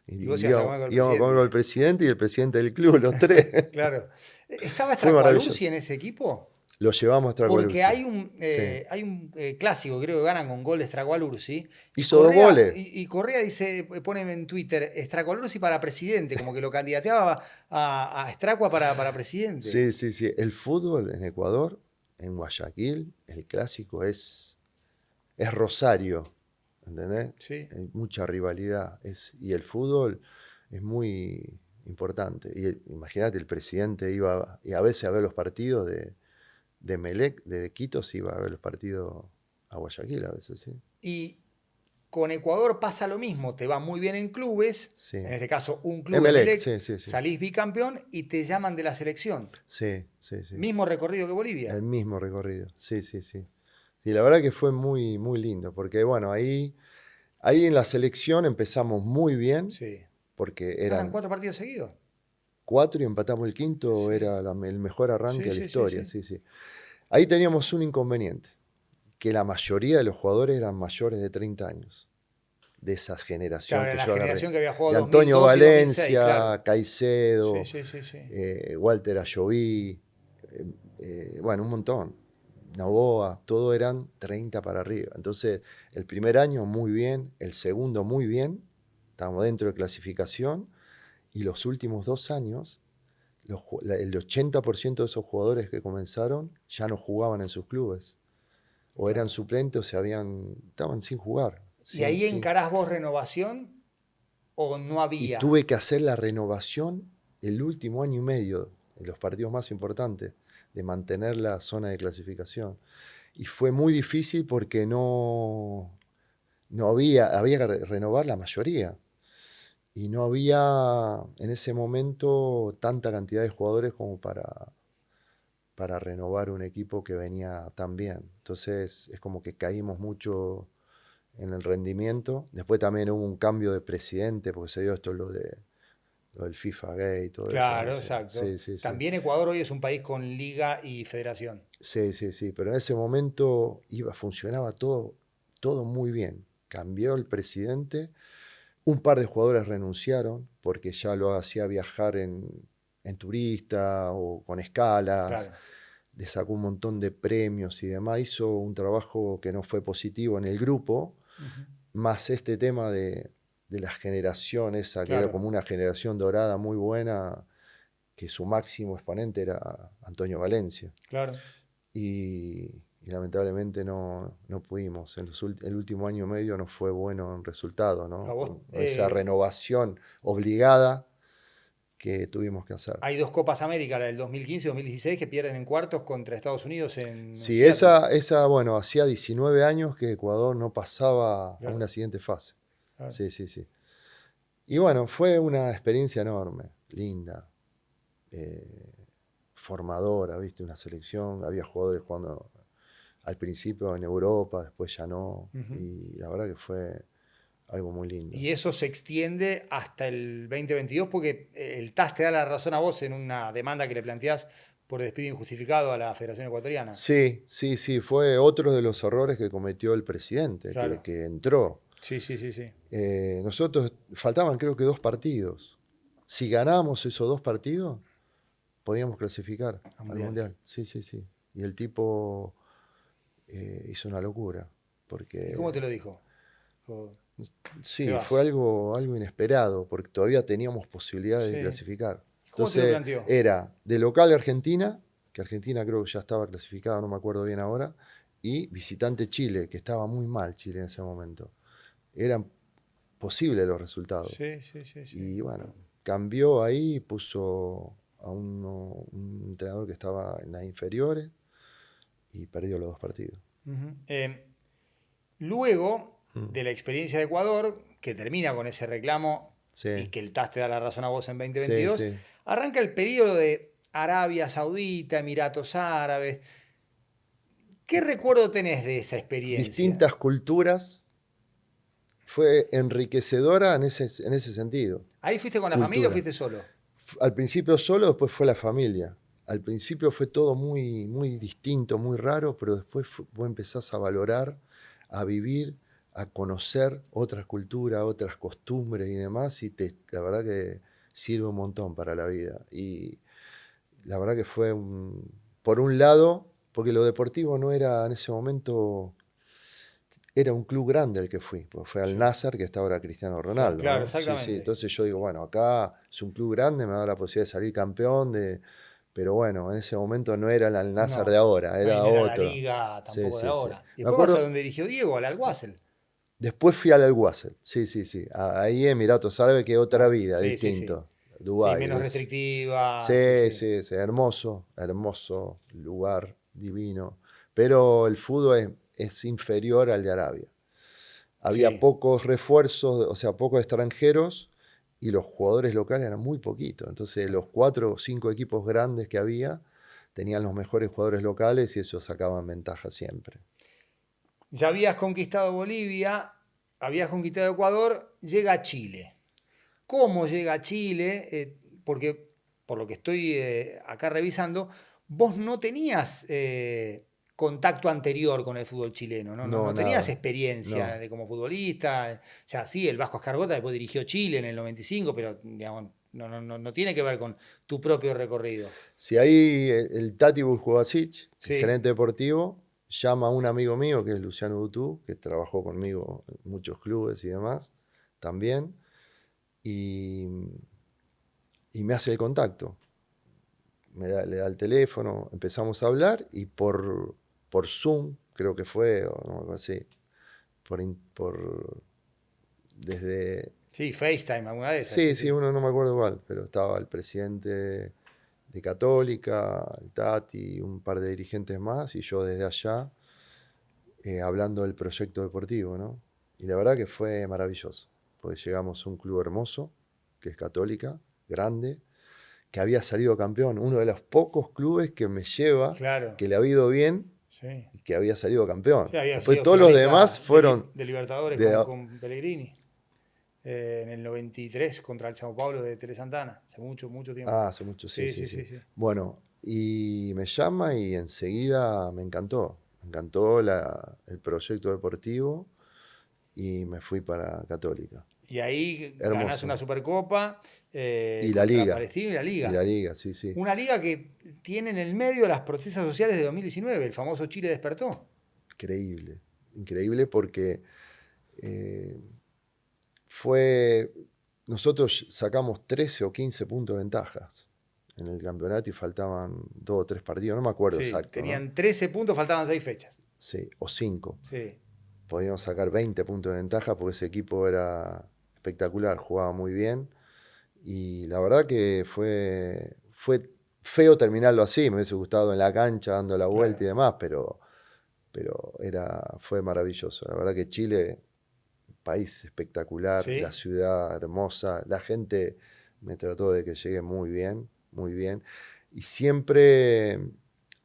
Y vos
Y
ibas a comer con el
íbamos a comer con el
presidente.
presidente y el presidente del club, los tres.
Claro. ¿Estaba
Fue
Stracualuzzi
maravilloso.
en ese equipo?
Lo llevamos a
Porque
Tragualuzzi. Sí.
hay un clásico, creo que ganan con gol de Stracualuzzi.
Hizo 2 goles.
Y Correa dice, pone en Twitter, Stracualuzzi para presidente, como que lo candidateaba a Stracua para presidente.
Sí, sí, sí. El fútbol en Ecuador, en Guayaquil, el clásico es Rosario, ¿entendés?
Sí.
Hay mucha rivalidad. Y el fútbol es muy importante. Y imagínate, el presidente iba y a veces a ver los partidos de Melec, de Quito, se iba a ver los partidos a Guayaquil a veces, sí.
Y con Ecuador pasa lo mismo, te va muy bien en clubes,
Sí.
en este caso un club
Emelec,
Emelec,
sí, sí, sí.
salís bicampeón y te llaman de la selección.
Sí, sí, sí.
Mismo recorrido que Bolivia.
El mismo recorrido, sí, sí, sí. Y la verdad que fue muy, muy lindo, porque bueno, ahí en la selección empezamos muy bien,
Sí.
porque
¿Ganan
eran
4 partidos seguidos?
4 y empatamos el quinto,
Sí.
era el mejor arranque
Sí,
de la
sí, sí,
historia,
sí.
sí, sí. Ahí teníamos un inconveniente, que la mayoría de los jugadores eran mayores de 30 años, de esa generación
Claro,
que
en la
yo agarré.
generación que había jugado
De Antonio
2002 y 2006, claro.
Valencia,
Sí,
Caicedo,
sí, sí, sí.
Walter Ayoví, bueno, un montón. Novoa, todo eran 30 para arriba. Entonces, el primer año muy bien, el segundo muy bien, estábamos dentro de clasificación, y los últimos 2 años, el 80% de esos jugadores que comenzaron ya no jugaban en sus clubes, o eran
Claro.
suplentes o estaban sin jugar.
¿Y ahí encarás vos renovación o no
Y
había?
tuve que hacer la renovación el último año y medio, en los partidos más importantes, de mantener la zona de clasificación. Y fue muy difícil porque no había que renovar la mayoría. Y no había en ese momento tanta cantidad de jugadores como para renovar un equipo que venía tan bien. Entonces es como que caímos mucho en el rendimiento. Después también hubo un cambio de presidente, porque se dio esto lo del FIFA Gay y todo eso,
Claro,
¿viste?
exacto.
Sí, sí, sí.
También Ecuador hoy es un país con liga y federación.
Sí, sí, sí. Pero en ese momento funcionaba todo muy bien. Cambió el presidente. Un par de jugadores renunciaron porque ya lo hacía viajar en turista o con escalas.
Claro.
Le sacó un montón de premios y demás. Hizo un trabajo que no fue positivo en el grupo.
Ujú.
Más este tema de la generación esa, que era
Claro,
como una generación dorada muy buena, que su máximo exponente era Antonio Valencia.
claro.
Y lamentablemente no pudimos. El último año y medio no fue bueno en resultado,
A
¿no?
vos,
Esa renovación obligada que tuvimos que hacer.
hay 2 Copas América, la del 2015 y 2016, que pierden en cuartos contra Estados Unidos en
Sí,
Seattle.
bueno, hacía 19 años que Ecuador no pasaba a
Claro,
una siguiente fase.
claro.
Sí, sí, sí. Y bueno, fue una experiencia enorme, linda, eh, formadora, ¿viste? Una selección, había jugadores jugando al principio en Europa, después ya no,
Ujú.
y la verdad que fue algo muy lindo.
Y eso se extiende hasta el 2022 porque el TAS te da la razón a vos en una demanda que le planteás por despido injustificado a la Federación Ecuatoriana.
Sí, sí, sí, fue otro de los errores que cometió el presidente,
Claro.
que entró.
Sí, sí, sí, sí.
Nosotros faltaban creo que 2 partidos. Si ganábamos esos 2 partidos, podíamos clasificar
A
al
Mundial.
Mundial. Sí, sí, sí. Y el tipo hizo una locura,
¿Y cómo te
porque
lo dijo? Dijo, te
sí, fue
vas.
algo inesperado, porque todavía teníamos posibilidades de
Sí.
clasificar.
¿Y cómo te lo
Entonces
planteó?
era de local Argentina, que Argentina creo que ya estaba clasificada, no me acuerdo bien ahora, y visitante Chile, que estaba muy mal Chile en ese momento. Eran posibles los resultados.
Sí, sí, sí, sí.
Y bueno, cambió ahí, puso a un entrenador que estaba en las inferiores y perdió los 2 partidos.
Ujú. Luego
Mm.
de la experiencia de Ecuador, que termina con ese reclamo y
Sí,
que el TAS te da la razón a vos en
sí,
2022,
sí.
arranca el periodo de Arabia Saudita, Emiratos Árabes. ¿Qué recuerdo tenés de esa experiencia?
distintas culturas, fue enriquecedora en ese sentido.
¿Ahí fuiste con la familia o
Cultura.
fuiste solo?
Al principio solo, después fue la familia. Al principio fue todo muy, muy distinto, muy raro, pero después vos empezás a valorar, a vivir, a conocer otras culturas, otras costumbres y demás, y la verdad que sirve un montón para la vida. Y la verdad que fue, por un lado, porque lo deportivo no era en ese momento, era un club grande el que fui, porque fue al
Sí.
Nasser, que está ahora Cristiano
O sea,
Ronaldo,
claro,
¿no? Sí, sí,
exactamente.
entonces yo digo, bueno, acá es un club grande, me da la posibilidad de salir campeón, pero bueno, en ese momento no era el Al Nassr de
No,
ahora,
no, y
era
no era la
otro.
liga
Sí,
tampoco de
sí, sí.
ahora. Y
Me
después vas a
acuerdo,
donde dirigió Diego, al Alguacel.
después fui al Al Wassel, sí, sí, sí, ahí Emiratos Árabes, que otra
Claro,
vida,
sí, sí, sí.
distinto.
Sí,
Dubái
menos
es.
restrictiva, sí,
Sí,
sí.
sí, sí, hermoso, hermoso lugar, divino. Pero el fútbol es inferior al de Arabia. Había
Sí.
pocos refuerzos, o sea, pocos extranjeros, y los jugadores locales eran muy poquitos. Entonces, los 4 o 5 equipos grandes que había tenían los mejores jugadores locales y eso sacaban ventaja siempre.
Ya habías conquistado Bolivia, habías conquistado Ecuador, llega a Chile. ¿Cómo llega a Chile? Porque por lo que estoy acá revisando, vos no tenías contacto anterior con el fútbol chileno, ¿no? No,
No,
no tenías
nada,
experiencia
no.
como futbolista. O sea, sí, el Vasco Escargota después dirigió Chile en el 95, pero digamos, no tiene que ver con tu propio recorrido.
Si ahí el Tati Buljubasic, el
Sí,
gerente deportivo, llama a un amigo mío que es Luciano Dutú, que trabajó conmigo en muchos clubes y demás, también, y, y me hace el contacto. Le da el teléfono, empezamos a hablar y por Zoom, creo que fue, o no, algo así, desde...
sí, FaceTime, alguna de esas, sí,
Sí, sí,
sí.
uno no me acuerdo igual, pero estaba el presidente de Católica, el Tati, un par de dirigentes más, y yo desde allá hablando del proyecto deportivo, ¿no? Y la verdad que fue maravilloso, porque llegamos a un club hermoso, que es Católica, grande, que había salido campeón, uno de los pocos clubes que me lleva,
Claro,
que le ha ido bien
sí.
y que había salido campeón.
Sí, había
Después
sido
todos los
finalista
demás fueron
de Libertadores
de...
con Pellegrini en el 93 contra el Sao Paulo de Tele Santana, hace mucho, mucho tiempo.
Ah, hace mucho, sí,
Sí,
sí,
sí, sí,
sí.
sí.
Bueno, y me llama y enseguida me encantó el proyecto deportivo y me fui para Católica.
Y ahí ganás una
Hermoso.
Supercopa
Y la
contra
liga,
Palestino y la
y la
Liga.
liga, sí, sí.
Una liga que tiene en el medio las protestas sociales de 2019, el famoso Chile despertó.
Increíble, increíble porque eh, fue, nosotros sacamos 13 o 15 puntos de ventajas en el campeonato y faltaban 2 o 3 partidos, no me acuerdo
Sí,
exacto, ¿no?
tenían 13 puntos, faltaban 6 fechas.
Sí, o 5.
Sí.
Podíamos sacar 20 puntos de ventaja porque ese equipo era espectacular, jugaba muy bien y la verdad que fue feo terminarlo así, me hubiese gustado en la cancha dando la vuelta y
Claro.
demás, pero fue maravilloso. La verdad que Chile, país espectacular, la
Sí.
ciudad hermosa, la gente me trató de que llegue muy bien, muy bien. Y siempre,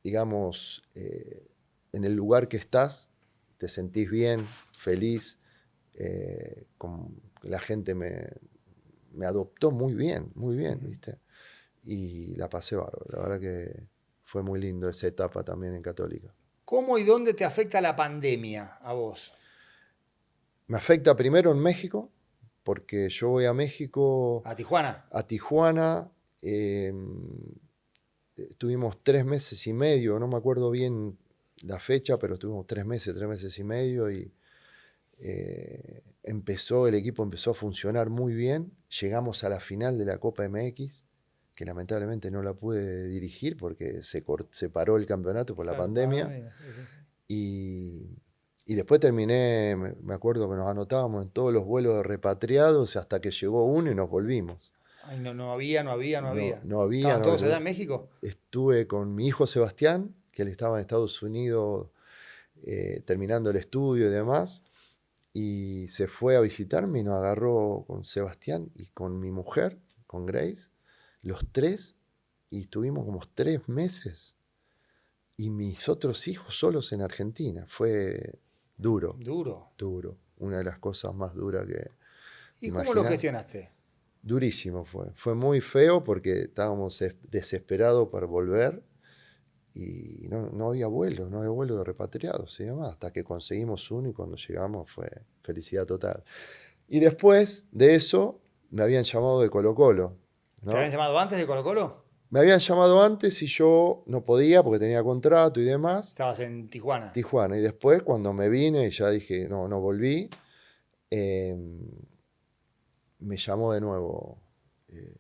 digamos, en el lugar que estás, te sentís bien, feliz, la gente me adoptó muy bien,
Ujú.
¿viste? Y la pasé bárbaro, la verdad que fue muy lindo esa etapa también en Católica.
¿Cómo y dónde te afecta la pandemia a vos?
Me afecta primero en México, porque yo voy a México,
¿A Tijuana?
a Tijuana, estuvimos 3 meses y medio, no me acuerdo bien la fecha, pero estuvimos 3 meses y medio y el equipo empezó a funcionar muy bien. Llegamos a la final de la Copa MX, que lamentablemente no la pude dirigir porque se paró el campeonato por la
Claro, ah, no
pandemia.
me digas, sí, sí.
Y, y después terminé, me acuerdo que nos anotábamos en todos los vuelos de repatriados hasta que llegó uno y nos volvimos.
Ay, no
No,
había.
no había,
¿Estaban
no
todos allá
había.
en México?
Estuve con mi hijo Sebastián, que él estaba en Estados Unidos terminando el estudio y demás, y se fue a visitarme y nos agarró con Sebastián y con mi mujer, con Grace, los tres, y estuvimos como 3 meses y mis otros hijos solos en Argentina. Fue duro,
Duro.
duro. Una de las cosas más duras que
¿Y cómo lo
imaginar.
gestionaste?
Durísimo fue. Fue muy feo porque estábamos desesperados por volver y no había vuelos, no había vuelos de repatriados y demás. Hasta que conseguimos uno y cuando llegamos fue felicidad total. Y después de eso me habían llamado de Colo-Colo,
¿Te habían
¿no?
llamado antes de Colo-Colo?
Me habían llamado antes y yo no podía porque tenía contrato y demás.
Estabas en Tijuana.
Tijuana. Y después cuando me vine y ya dije, no volví, eh, me llamó de nuevo eh,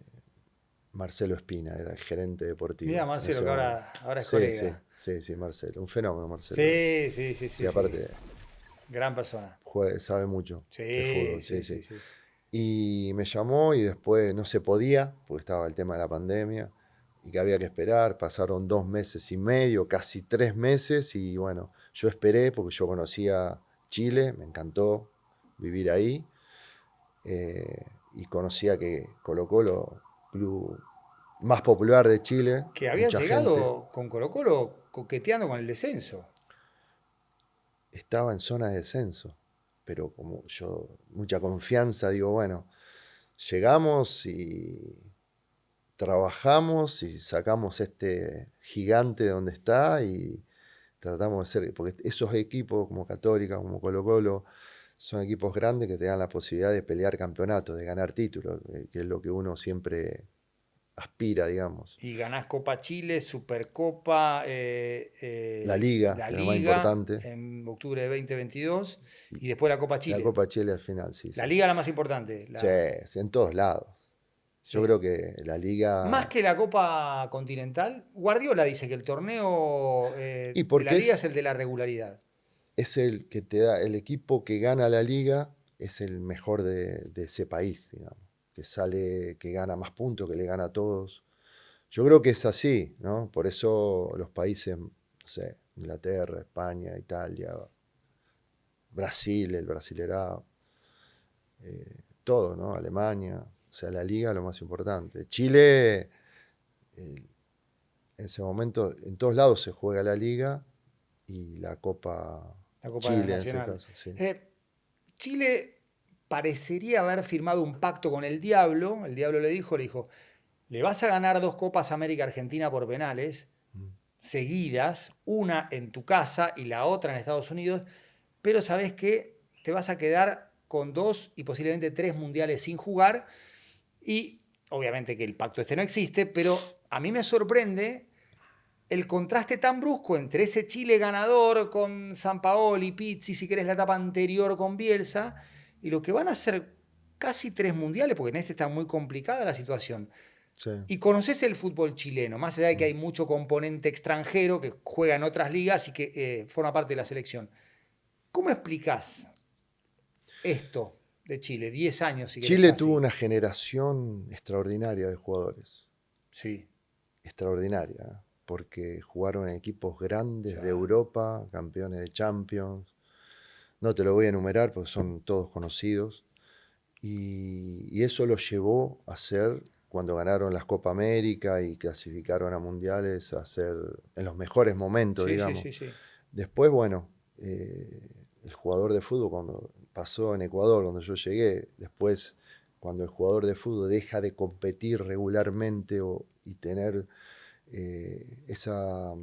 Marcelo Espina, era el gerente
Mira,
deportivo en
Marcelo,
ese
que
momento.
ahora es
Sí, sí,
colega.
sí, Marcelo. Un fenómeno, Marcelo.
Sí, sí, sí,
Sí,
sí, sí.
aparte
Gran persona.
sabe mucho de
Sí,
fútbol, sí,
sí,
sí.
sí, sí.
Y me llamó y después no se podía, porque estaba el tema de la pandemia, y que había que esperar. Pasaron 2 meses y medio, casi 3 meses, y bueno, yo esperé porque yo conocía Chile, me encantó vivir ahí, y conocía que Colo-Colo, club más popular de Chile,
Que habías
mucha gente,
llegado con Colo-Colo coqueteando con el descenso.
estaba en zona de descenso, pero como yo, mucha confianza, digo, bueno, llegamos y trabajamos y sacamos este gigante de donde está y tratamos de ser, porque esos equipos como Católica, como Colo-Colo, son equipos grandes que te dan la posibilidad de pelear campeonatos, de ganar títulos, que es lo que uno siempre aspira, digamos.
Y ganás Copa Chile, Supercopa,
La Liga,
la
que es lo más
Liga
importante,
en octubre de 2022
y
y después la Copa
la
Chile.
Copa Chile al final, sí,
La
sí.
Liga la más importante.
Sí, sí, en todos lados. Yo
Sí.
creo que la
Más
Liga...
que la Copa Continental, Guardiola dice que el torneo
Y
de la
porque
Liga es el de la regularidad.
es el que te da, el equipo que gana la Liga es el mejor de ese país, digamos. Que sale, que gana más puntos, que le gana a todos. Yo creo que es así, ¿no? Por eso los países, no sé, Inglaterra, España, Italia, Brasil, el Brasilerao, todo, ¿no? Alemania, o sea, la liga lo más importante. Chile, en ese momento, en todos lados se juega la liga y la Copa
La Copa
Chile en ese
Nacional.
caso, sí.
Chile parecería haber firmado un pacto con el Diablo. El Diablo le dijo, le vas a ganar 2 Copas América Argentina por penales
Mm.
seguidas, una en tu casa y la otra en Estados Unidos, pero sabes que te vas a quedar con 2 y posiblemente 3 mundiales sin jugar y obviamente que el pacto este no existe, pero a mí me sorprende el contraste tan brusco entre ese Chile ganador con Sampaoli, Pizzi, si querés la etapa anterior con Bielsa, y lo que van a ser casi 3 mundiales, porque en este está muy complicada la situación.
Sí.
Y conoces el fútbol chileno, más allá de que
Mm.
hay mucho componente extranjero que juega en otras ligas y que forma parte de la selección. ¿Cómo explicás esto de Chile? 10 años, si querés,
Chile tuvo
casi.
una generación extraordinaria de jugadores,
Sí,
extraordinaria, ¿eh? Porque jugaron en equipos grandes de
claro.
Europa, campeones de Champions. No te lo voy a enumerar porque son todos conocidos. Y eso los llevó a ser, cuando ganaron las Copa América y clasificaron a mundiales, a ser en los mejores momentos,
Sí, sí,
digamos.
sí, sí.
Después, bueno, el jugador de fútbol, cuando pasó en Ecuador, cuando yo llegué, después, cuando el jugador de fútbol deja de competir regularmente y tener esa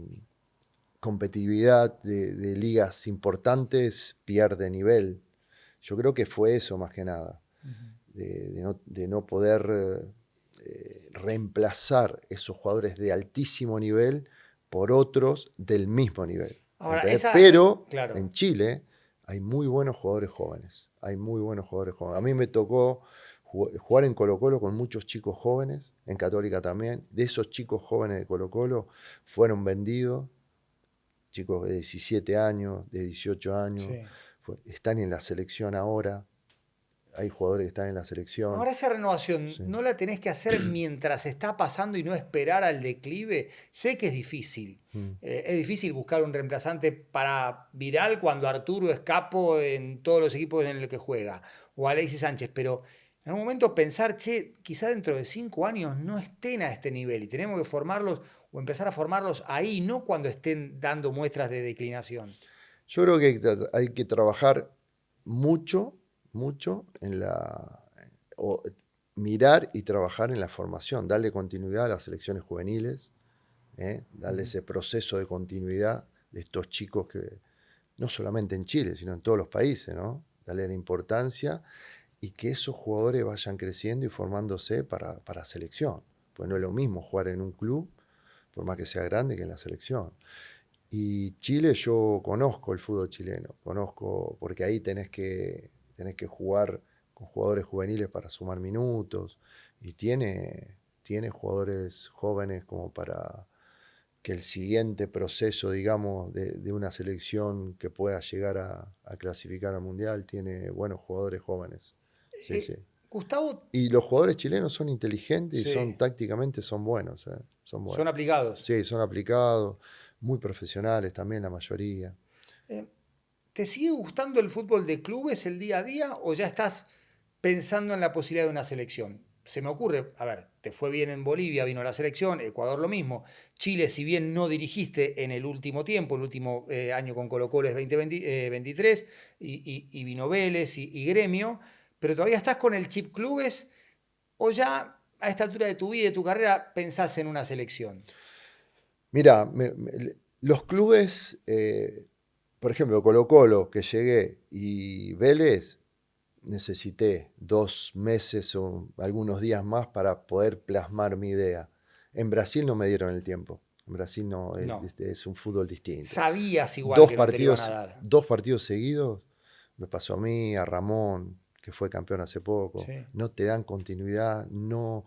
competitividad de ligas importantes, pierde nivel. Yo creo que fue eso más que nada, de no poder reemplazar esos jugadores de altísimo nivel por otros del mismo nivel.
Ahora,
¿Entendés?
esa,
Pero
claro.
en Chile hay muy buenos jugadores jóvenes. Hay muy buenos jugadores jóvenes. A mí me tocó jugar en Colo-Colo con muchos chicos jóvenes, en Católica también. De esos chicos jóvenes de Colo-Colo fueron vendidos, chicos de 17 años, de 18 años,
Sí.
están en la selección ahora. Hay jugadores que están en la selección.
Ahora esa renovación
Sí.
no la tenés que hacer mientras está pasando y no esperar al declive. Sé que es difícil.
Mm.
Es difícil buscar un reemplazante para Vidal cuando Arturo es capo en todos los equipos en los que juega. O Alexis Sánchez. Pero En un momento pensar, che, quizá dentro de 5 años no estén a este nivel y tenemos que formarlos o empezar a formarlos ahí, no cuando estén dando muestras de declinación.
Yo creo que hay que trabajar mucho, mucho en o mirar y trabajar en la formación, darle continuidad a las selecciones juveniles, darle ese proceso de continuidad de estos chicos que, no solamente en Chile, sino en todos los países, ¿no? Darle la importancia y que esos jugadores vayan creciendo y formándose para selección. Pues no es lo mismo jugar en un club, por más que sea grande, que en la selección. Y Chile, yo conozco el fútbol chileno, conozco, porque ahí tenés que jugar con jugadores juveniles para sumar minutos, y tiene jugadores jóvenes como para que el siguiente proceso, digamos, de una selección que pueda llegar a clasificar al Mundial, tiene buenos jugadores jóvenes. Sí, sí.
Gustavo,
Y los jugadores chilenos son inteligentes y
sí,
tácticamente son buenos, son
son
buenos.
aplicados.
Sí, son aplicados, muy profesionales también la mayoría.
Eh, ¿Te sigue gustando el fútbol de clubes el día a día o ya estás pensando en la posibilidad de una selección? Se me ocurre, a ver, te fue bien en Bolivia, vino la selección, Ecuador lo mismo. Chile, si bien no dirigiste en el último tiempo, el último año con Colo-Colo es 2023, y vino Vélez y Gremio, pero todavía estás con el chip clubes o ya a esta altura de tu vida y de tu carrera pensás en una selección.
Mira, los clubes, por ejemplo, Colo-Colo, que llegué, y Vélez, necesité 2 meses o algunos días más para poder plasmar mi idea. En Brasil no me dieron el tiempo. En Brasil no,
No.
es un fútbol distinto.
Sabías igual que no te lo iban a dar.
Dos partidos seguidos, me pasó a mí, a Ramón, que fue campeón hace poco.
Sí.
No te dan continuidad, no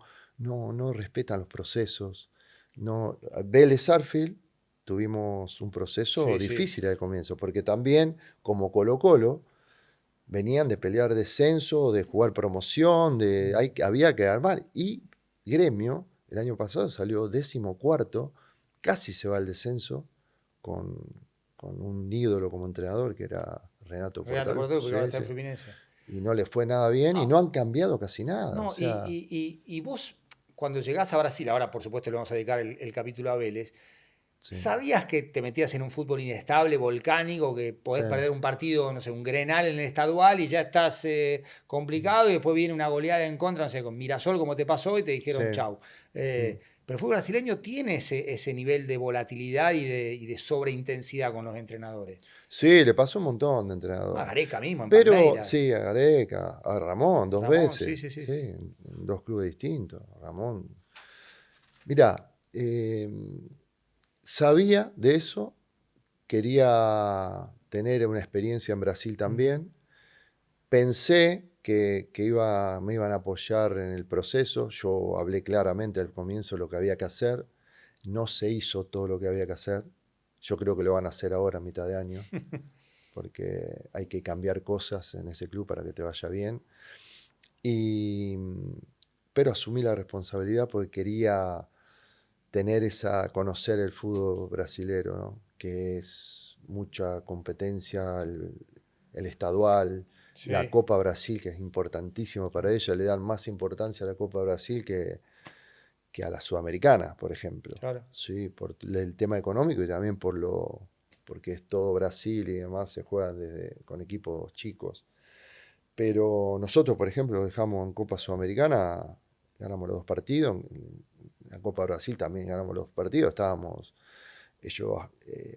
respetan los procesos. No, Vélez Arfield tuvimos un proceso
Sí, sí.
difícil al comienzo, porque también, como Colo-Colo, venían de pelear descenso, de jugar promoción, había que armar. Y Gremio, el año pasado salió 14º, casi se va al descenso, con, con un ídolo como entrenador, que era Renato
Renato
Portaluppi.
Portero, porque ahora
Sí,
está en
sí.
Fluminense.
Y no le fue nada bien y
No,
no han cambiado casi nada. O
no,
sea,
y vos, cuando llegás a Brasil, ahora por supuesto le vamos a dedicar el capítulo a Vélez,
sí,
¿sabías que te metías en un fútbol inestable, volcánico, que
sí,
podés perder un partido, no sé, un Grenal en el estadual y ya estás complicado y después viene una goleada en contra, no sé, con Mirasol como te pasó y te
sí.
dijeron chau?
Mm.
Pero el fútbol brasileño tiene ese nivel de volatilidad y de sobreintensidad con los entrenadores.
Sí, le pasó un montón de
A
entrenadores.
Gareca mismo, en
Pero
Palmeiras.
sí, a Gareca, a Ramón, dos
Ramón, sí,
veces,
sí, sí,
sí,
sí.
en dos clubes distintos. Ramón. Mirá, sabía de eso, quería tener una experiencia en Brasil
Ujú.
también. Pensé que me iban a apoyar en el proceso. Yo hablé claramente al comienzo lo que había que hacer. No se hizo todo lo que había que hacer. Yo creo que lo van a hacer ahora a mitad de año, porque hay que cambiar cosas en ese club para que te vaya bien. Y, pero asumí la responsabilidad porque quería conocer el fútbol brasilero, ¿no? Que es mucha competencia, el estadual, la
Sí,
Copa Brasil, que es importantísimo para ellos, le dan más importancia a la Copa Brasil que a la Sudamericana, por ejemplo.
claro.
Sí, por el tema económico y también porque es todo Brasil y demás, se juegan con equipos chicos. Pero nosotros, por ejemplo, lo dejamos en Copa Sudamericana, ganamos los 2 partidos, en la Copa Brasil también ganamos los partidos, ellos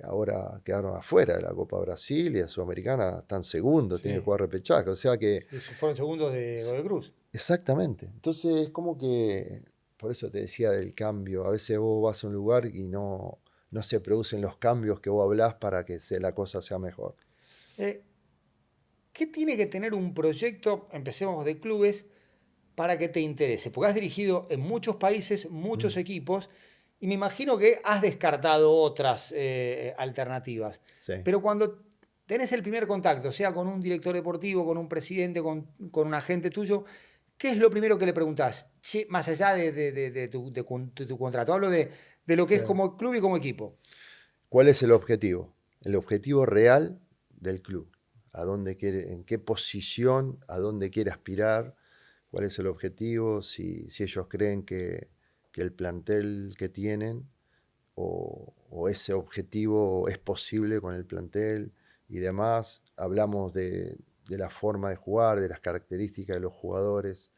ahora quedaron afuera de la Copa Brasil y la Sudamericana están segundos, tienen que
Sí.
jugar repechaje, o sea que
Sí, se fueron segundos de Godoy Cruz.
exactamente, entonces es como que, por eso te decía del cambio, a veces vos vas a un lugar y no se producen los cambios que vos hablás para que la cosa sea mejor.
Eh, ¿Qué tiene que tener un proyecto, empecemos de clubes, para que te interese? Porque has dirigido en muchos países,
Mm,
muchos equipos, y me imagino que has descartado otras alternativas.
sí.
Pero cuando tenés el primer contacto, sea con un director deportivo, con un presidente, con un agente tuyo, ¿qué es lo primero que le preguntás? Che, más allá de tu contrato, hablo de lo que
Sí.
es como club y como equipo.
¿Cuál es el objetivo? El objetivo real del club. ¿A dónde quiere, en qué posición, a dónde quiere aspirar? cuál es el objetivo, si ellos creen que el plantel que tienen o ese objetivo es posible con el plantel y demás. Hablamos de la forma de jugar, de las características de los jugadores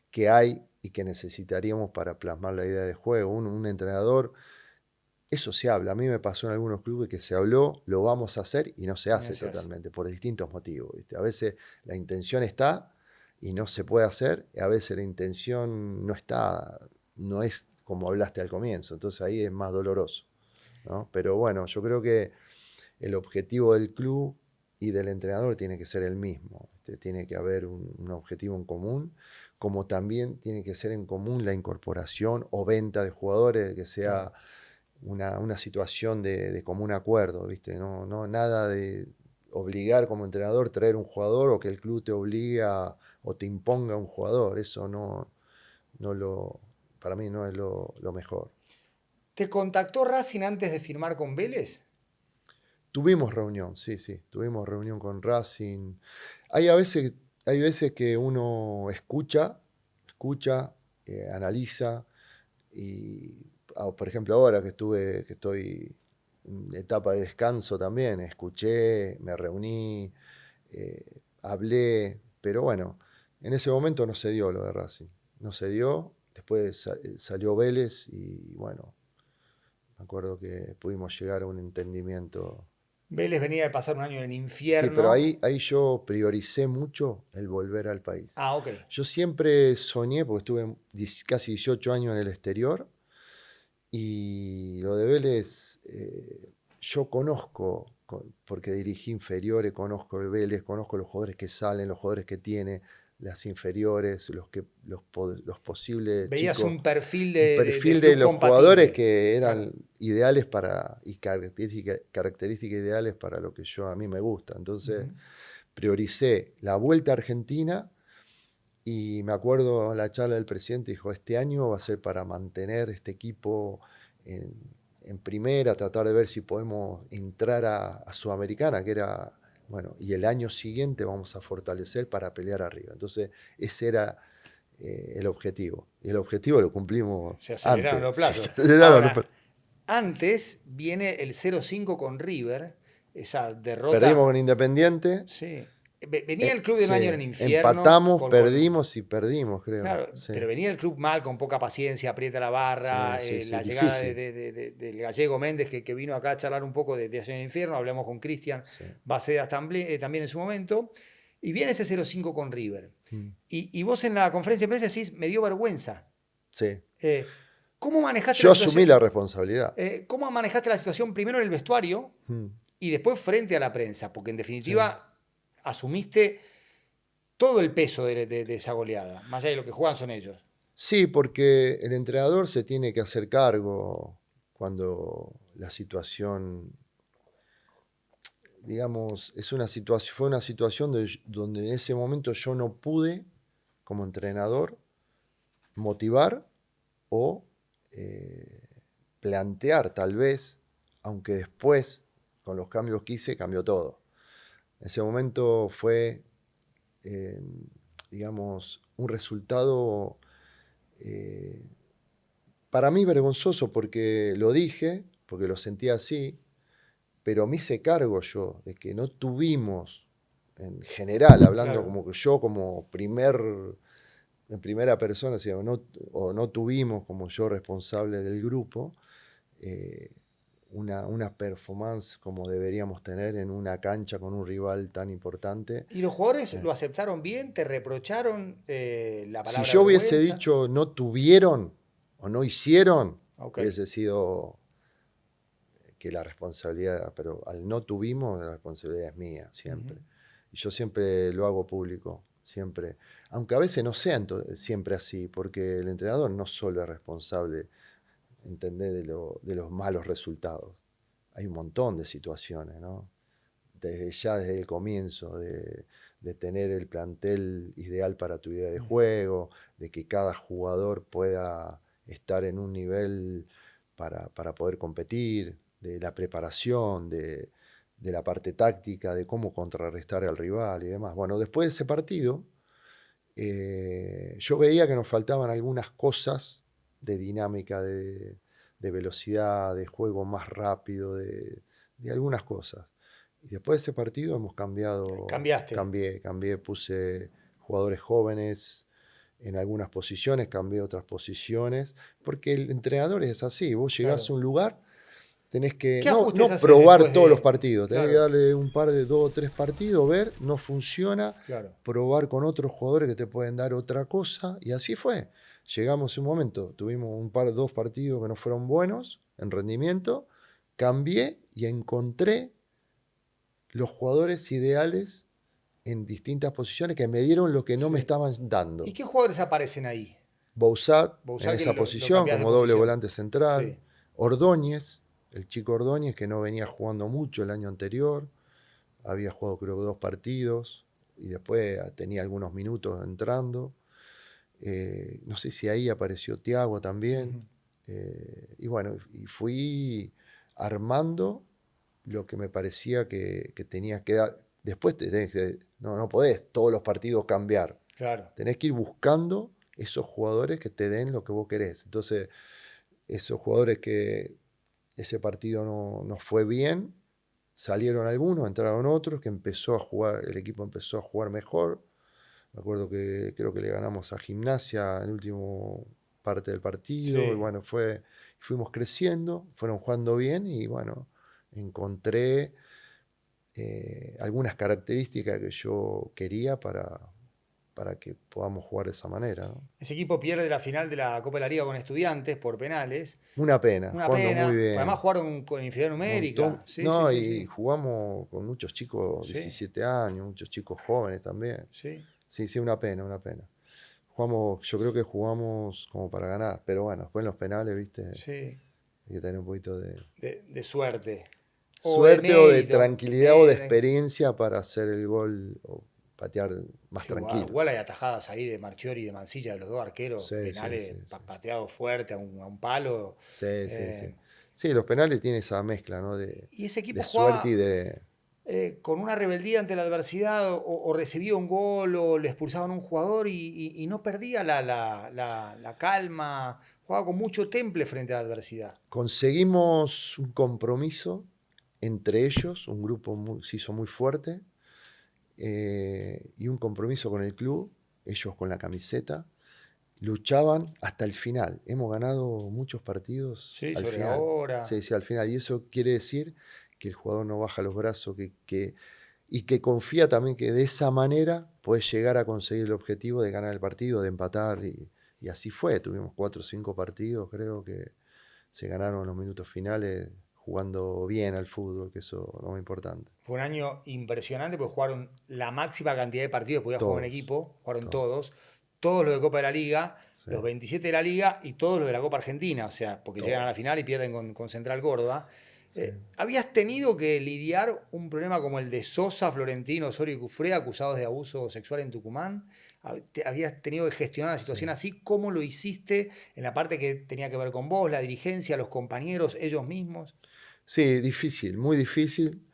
que hay y que necesitaríamos para plasmar la idea de juego. Un entrenador, eso se habla. A mí me pasó en algunos clubes que se habló, lo vamos a hacer y no se hace totalmente, por distintos motivos. ¿Viste? A veces la intención está y no se puede hacer, y a veces la intención no está, no es como hablaste al comienzo, entonces ahí es más doloroso, ¿no? Pero bueno, yo creo que el objetivo del club y del entrenador tiene que ser el mismo. Tiene que haber un objetivo en común, como también tiene que ser en común la incorporación o venta de jugadores, que sea una situación de común acuerdo, ¿viste? No, nada de obligar como entrenador traer un jugador o que el club te obliga o te imponga un jugador. Eso para mí no es lo mejor.
¿Te contactó Racing antes de firmar con Vélez?
Tuvimos reunión, sí, tuvimos reunión con Racing. Hay veces que uno escucha, analiza, y por ejemplo ahora que estoy en etapa de descanso también, escuché, me reuní, hablé, pero bueno, en ese momento no se dio lo de Racing, no se dio, después salió Vélez y bueno, me acuerdo que pudimos llegar a un entendimiento.
Vélez venía de pasar un año en el
Sí, pero
infierno.
ahí yo prioricé mucho el volver al país.
Ah, ok.
Yo siempre soñé, porque estuve casi 18 años en el exterior, y lo de Vélez, yo conozco, porque dirigí inferiores, conozco el Vélez, conozco los jugadores que salen, los jugadores que tiene, las inferiores, los posibles
Veías
chicos,
un perfil
un
de
perfil de
club
los jugadores
compatible.
que
Claro.
eran ideales y características ideales para lo que a mí me gusta. Entonces,
Ujú.
prioricé la vuelta a Argentina y me acuerdo en la charla del presidente, dijo, este año va a ser para mantener este equipo en, en primera, tratar de ver si podemos entrar a Sudamericana, que era, bueno, y el año siguiente vamos a fortalecer para pelear arriba. Entonces, ese era el objetivo. Y el objetivo lo cumplimos
Se aceleraron
antes.
los plazos.
Pero
Ahora, antes viene el 0-5 con River, esa
perdimos
derrota.
con Independiente.
Sí. Venía el club de un año en el
Sí,
infierno,
empatamos, perdimos y perdimos, creo.
claro,
Sí,
pero venía el club mal, con poca paciencia, aprieta la barra,
sí,
la llegada
difícil.
del gallego Méndez que vino acá a charlar un poco de Año en el Infierno, hablamos con Cristian
Sí.
Bacedas también en su momento, y viene ese 0-5 con River.
Mm.
Y vos en la conferencia de prensa decís, me dio vergüenza.
Sí.
Eh, ¿Cómo manejaste la
Yo asumí
situación?
la responsabilidad.
¿Cómo manejaste la situación primero en el vestuario
Mm.
y después frente a la prensa? Porque en
Sí.
definitiva asumiste todo el peso de esa goleada. Más allá de lo que juegan son ellos.
Sí, porque el entrenador se tiene que hacer cargo cuando la situación, digamos, fue una situación donde en ese momento yo no pude, como entrenador, motivar o eh, plantear tal vez, aunque después, con los cambios que hice, cambió todo. En ese momento fue, eh, digamos, un resultado eh, para mí vergonzoso porque lo dije, porque lo sentía así, pero me hice cargo yo de que no tuvimos, en general, hablando
Claro.
como que yo como en primera persona, o no tuvimos como yo responsable del grupo, eh, una performance como deberíamos tener en una cancha con un rival tan importante.
¿Y los jugadores
Eh,
lo aceptaron bien? ¿Te reprocharon la
si
palabra
yo hubiese
vergüenza?
dicho no tuvieron o no hicieron,
Ok.
hubiese sido que la responsabilidad, pero al no tuvimos, la responsabilidad es mía,
Ujú.
siempre. Y yo siempre lo hago público, siempre. Aunque a veces no sea siempre así, porque el entrenador no solo es responsable, ¿entendés?, de los malos resultados. Hay un montón de situaciones, ¿no? Desde el comienzo, de tener el plantel ideal para tu idea de
Ujú.
juego, de que cada jugador pueda estar en un nivel para poder competir, de la preparación, de la parte táctica, de cómo contrarrestar al rival y demás. Bueno, después de ese partido, yo veía que nos faltaban algunas cosas de dinámica, de velocidad, de juego más rápido, de algunas cosas. Y después de ese partido hemos cambiado,
Cambiaste.
cambié, puse jugadores jóvenes en algunas posiciones, cambié otras posiciones, porque el entrenador es así, vos llegás a
Claro.
un lugar, tenés que
¿Qué ajustes
no
haces
probar
después
todos los
de...?
partidos, tenés que
Claro,
darle un par de 2 o 3 partidos, ver, no funciona,
claro.
probar con otros jugadores que te pueden dar otra cosa, y así fue. Llegamos a un momento, tuvimos 2 partidos que no fueron buenos en rendimiento, cambié y encontré los jugadores ideales en distintas posiciones que me dieron lo que no me
Sí.
estaban
¿Y
dando.
qué jugadores aparecen ahí?
Bouzat en
Bouzá que
esa
lo
posición
cambiás de
como doble
posición.
volante central,
Sí,
Ordóñez, el chico Ordóñez que no venía jugando mucho el año anterior, había jugado creo que 2 partidos y después tenía algunos minutos entrando. No sé si ahí apareció Thiago también.
ujú,
Y bueno, y fui armando lo que me parecía que tenía que dar. Después no podés todos los partidos cambiar.
claro.
Tenés que ir buscando esos jugadores que te den lo que vos querés. Entonces, esos jugadores que ese partido no fue bien, salieron algunos, entraron otros, que empezó a jugar, el equipo empezó a jugar mejor. Me acuerdo que creo que le ganamos a Gimnasia en la última parte del partido, y
Sí.
bueno, fuimos creciendo, fueron jugando bien, y bueno, encontré algunas características que yo quería para que podamos jugar de esa manera, ¿no?
Ese equipo pierde la final de la Copa de la Liga con Estudiantes por penales.
Una pena,
Una
jugando muy
pena. Además
bien.
jugaron con inferioridad
Montón.
numérica. Sí, sí,
No,
sí,
y
sí.
jugamos con muchos chicos,
Sí,
17 años, muchos chicos jóvenes también.
sí,
Sí, sí, una pena, una pena. Yo creo que jugamos como para ganar, pero bueno, después en los penales, viste,
sí.
hay que tener un poquito de
De suerte. O de
suerte o de
mérito.
tranquilidad o de experiencia para hacer el gol o patear más
Sí, igual,
tranquilo.
igual hay atajadas ahí de Marchiori y de Mancilla, de los dos arqueros,
Sí, sí,
penales
sí, sí.
pateados fuerte a un palo.
Sí, sí,
Eh,
sí. Sí, los penales tienen esa mezcla, ¿no?
y ese
De
equipo
suerte y
jugaba
de...
con una rebeldía ante la adversidad o recibía un gol o le expulsaban a un jugador y no perdía la calma, jugaba con mucho temple frente a la adversidad.
Conseguimos un compromiso entre ellos, un grupo se hizo muy fuerte, y un compromiso con el club, ellos con la camiseta, luchaban hasta el final. Hemos ganado muchos partidos
Sí,
al
sobre la
final. Sí,
hora.
sí, al final. Y eso quiere decir que el jugador no baja los brazos, y que confía también que de esa manera puede llegar a conseguir el objetivo de ganar el partido, de empatar. Y así fue. Tuvimos 4 o 5 partidos, creo que se ganaron los minutos finales jugando bien al fútbol, que eso es lo más importante.
Fue un año impresionante porque jugaron la máxima cantidad de partidos que podía jugar un
Todos,
equipo, jugaron
todos.
todos los de Copa de la Liga,
Sí,
los 27 de la Liga y todos los de la Copa Argentina, o sea, porque llegan a
todos.
la final y pierden con Central Córdoba.
Sí.
¿Habías tenido que lidiar un problema como el de Sosa, Florentino, Osorio y Cufré, acusados de abuso sexual en Tucumán? ¿Habías tenido que gestionar una
Sí.
situación así? ¿Cómo lo hiciste en la parte que tenía que ver con vos, la dirigencia, los compañeros, ellos mismos?
Sí, difícil, muy difícil.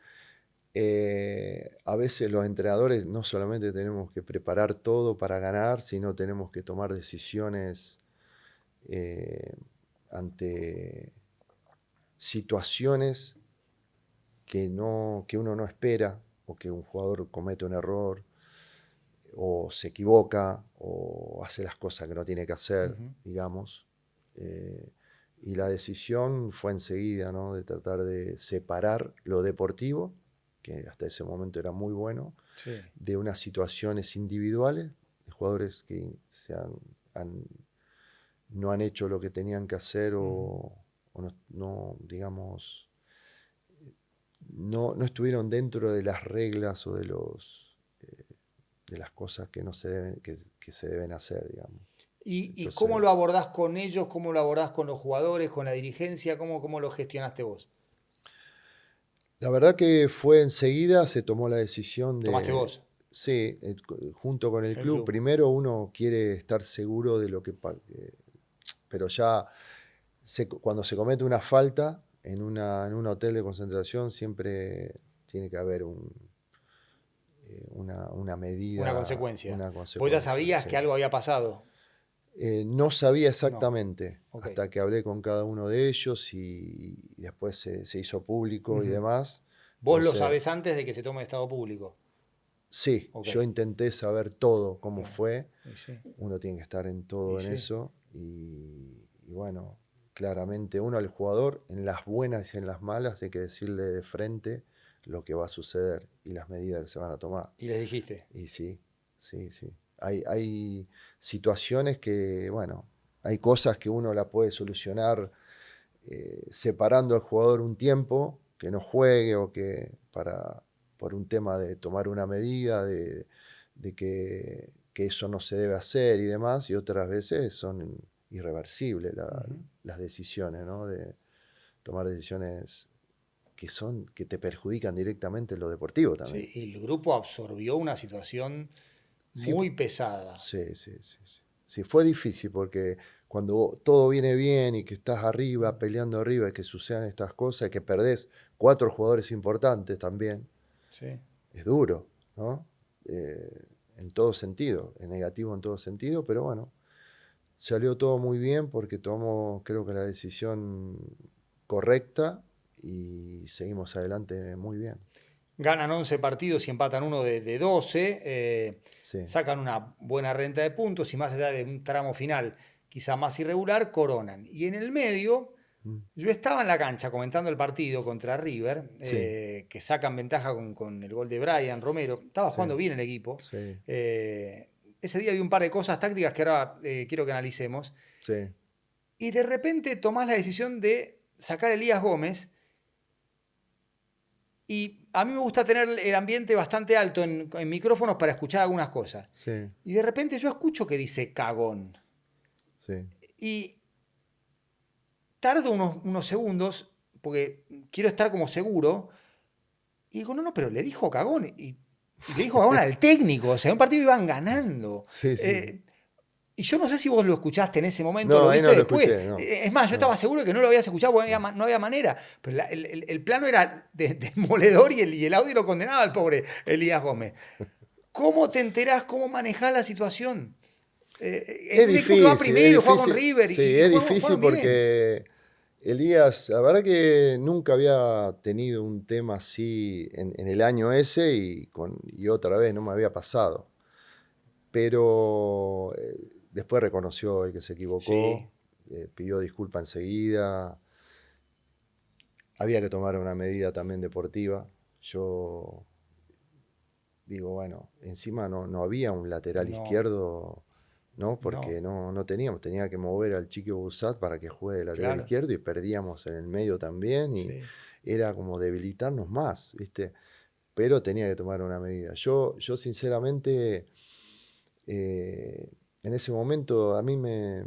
A veces los entrenadores no solamente tenemos que preparar todo para ganar, sino tenemos que tomar decisiones eh, ante situaciones que uno no espera, o que un jugador comete un error, o se equivoca, o hace las cosas que no tiene que hacer,
Ujú.
digamos. Eh, y la decisión fue enseguida, ¿no? De tratar de separar lo deportivo, que hasta ese momento era muy bueno,
Sí.
de unas situaciones individuales, de jugadores que han- no han hecho lo que tenían que hacer,
Ujú.
o no, digamos, no estuvieron dentro de las reglas o de las cosas que no se deben, que se deben hacer, digamos.
¿Y cómo lo
Entonces,
abordás con ellos? ¿Cómo lo abordás con los jugadores, con la dirigencia? ¿Cómo lo gestionaste vos?
la verdad que fue enseguida, se tomó la decisión
¿Tomaste
de,
vos,
sí, junto con el
el
club.
club?
Primero uno quiere estar seguro de lo pero ya cuando se comete una falta en un hotel de concentración, siempre tiene que haber una medida,
Una consecuencia.
una
¿Vos ya
consecuencia.
sabías
Sí.
que algo había pasado?
No sabía
No.
exactamente
Ok.
hasta que hablé con cada uno de ellos y después se hizo público y demás.
Vos lo
Entonces,
sabés antes de que se tome estado público.
sí,
Ok.
yo intenté saber todo, cómo
Claro.
fue.
Y sí.
Uno tiene que estar en todo
Y
en
sí.
eso. Y bueno, claramente uno al jugador, en las buenas y en las malas, hay que decirle de frente lo que va a suceder y las medidas que se van a tomar.
Y les dijiste.
Y sí, sí, sí. Hay situaciones que, bueno, hay cosas que uno la puede solucionar separando al jugador un tiempo, que no juegue o que por un tema de tomar una medida, de que eso no se debe hacer y demás, y otras veces son irreversibles las decisiones, ¿no? De tomar decisiones que te perjudican directamente en lo deportivo también.
Sí. Y el grupo absorbió una situación
Sí,
muy pesada.
sí, sí, sí, sí. Sí, fue difícil porque cuando todo viene bien y que estás arriba, peleando arriba, y que sucedan estas cosas, y que perdés 4 jugadores importantes también,
Sí.
es duro, ¿no? En todo sentido, es negativo en todo sentido, pero bueno, salió todo muy bien porque tomamos, creo que la decisión correcta y seguimos adelante muy bien.
Ganan 11 partidos y empatan uno de 12.
Sí,
Sacan una buena renta de puntos y más allá de un tramo final quizá más irregular, coronan. Y en el medio,
mm,
yo estaba en la cancha comentando el partido contra River,
sí,
que sacan ventaja con el gol de Brian Romero. Estaba
sí,
jugando bien el equipo.
sí,
Ese día vi un par de cosas tácticas que ahora quiero que analicemos.
sí,
Y de repente tomás la decisión de sacar a Elías Gómez. Y a mí me gusta tener el ambiente bastante alto en micrófonos para escuchar algunas cosas.
sí,
Y de repente yo escucho que dice cagón.
sí.
Y tardo unos segundos, porque quiero estar como seguro. Y digo, no, no, pero le dijo cagón. Y le dijo cagón al técnico. O sea, en un partido iban ganando.
Sí, sí, sí.
Eh, y yo no sé si vos lo escuchaste en ese momento,
No,
lo
ahí
viste
no lo
después.
escuché, no,
Es más, yo
no,
estaba seguro que no lo habías escuchado porque
no.
no había manera. Pero el plano era demoledor y el audio lo condenaba al pobre Elías Gómez. ¿Cómo te enterás, cómo manejás la situación? En un equipo que va
Es
primero, juega con
difícil,
River
sí,
y
es
jugaron
difícil
bien.
porque Elías, la verdad que nunca había tenido un tema así en el año ese y otra vez no me había pasado. Pero después reconoció el que se
Sí,
equivocó, pidió disculpa enseguida, había que tomar una medida también deportiva. Yo digo, bueno, encima no había un lateral
no,
izquierdo, ¿no?
no,
Porque no teníamos, tenía que mover al Chico Bussat para que juegue de lateral
claro,
izquierdo y perdíamos en el medio también y
sí.
era como debilitarnos más, ¿viste? Pero tenía que tomar una medida. Yo sinceramente, eh, en ese momento a mí me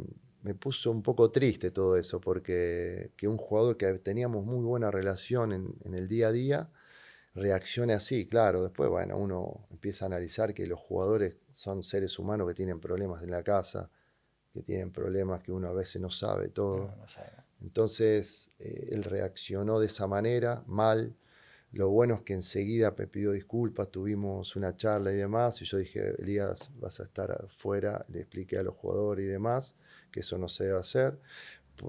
puso un poco triste todo eso, porque que un jugador que teníamos muy buena relación en el día a día, reaccione así, claro. Después, bueno, uno empieza a analizar que los jugadores son seres humanos que tienen problemas en la casa, que tienen problemas que uno a veces no sabe todo.
No, no sabe nada.
Entonces, él reaccionó de esa manera, mal. Lo bueno es que enseguida me pidió disculpas, tuvimos una charla y demás, y yo dije, Elías, vas a estar afuera, le expliqué a los jugadores y demás que eso no se debe hacer.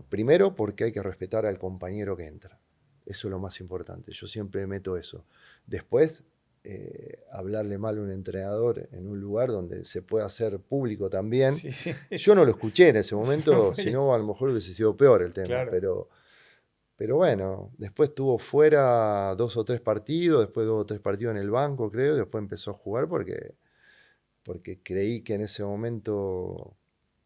Primero porque hay que respetar al compañero que entra. Eso es lo más importante. Yo siempre meto eso. Después, hablarle mal a un entrenador en un lugar donde se puede hacer público también.
Sí, sí.
Yo no lo escuché en ese
No
momento, si
podía.
no a lo mejor hubiese sido peor el tema,
Claro.
pero bueno, después estuvo fuera 2 o 3 partidos, después 2 o 3 partidos en el banco, creo, y después empezó a jugar porque creí que en ese momento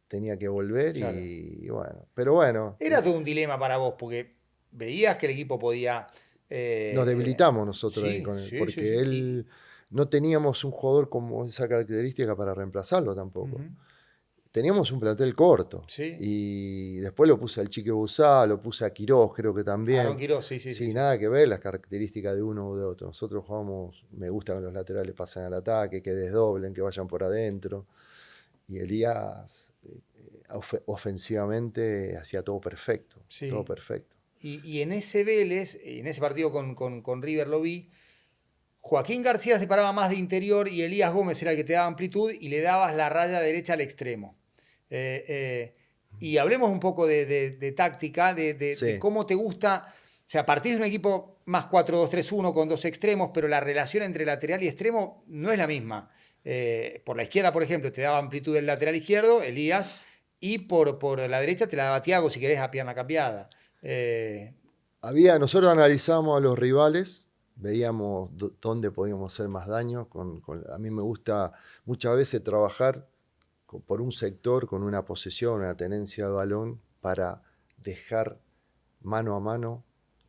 tenía que volver
Claro.
y bueno, pero bueno,
Era todo un dilema para vos, porque veías que el equipo podía.
nos
eh,
debilitamos nosotros ahí
sí,
con él,
sí, sí,
porque
sí.
él no teníamos un jugador con esa característica para reemplazarlo tampoco.
Ujú,
Teníamos un plantel corto.
sí.
Y después lo puse al Chique Bussá, lo puse a Quirós, creo que
Aaron
también.
Quiroz, sí, sí, sí,
Sin
sí.
nada que ver las características de uno o de otro. Nosotros jugamos, me gusta que los laterales pasen al ataque, que desdoblen, que vayan por adentro. Y Elías, ofensivamente, hacía todo perfecto, todo
Sí.
perfecto.
Y en ese Vélez, en ese partido con River lo vi, Joaquín García se paraba más de interior y Elías Gómez era el que te daba amplitud y le dabas la raya derecha al extremo. Eh, eh, y hablemos un poco de táctica, de
Sí,
cómo te gusta. O sea, partís de un equipo más 4-2-3-1 con dos extremos, pero la relación entre lateral y extremo no es la misma. Por la izquierda, por ejemplo, te daba amplitud el lateral izquierdo, Elías, y por la derecha te la daba Thiago si querés a pierna cambiada. Eh,
nosotros analizábamos a los rivales, veíamos dónde podíamos hacer más daño. A mí me gusta muchas veces trabajar por un sector con una posesión, una tenencia de balón para dejar mano a mano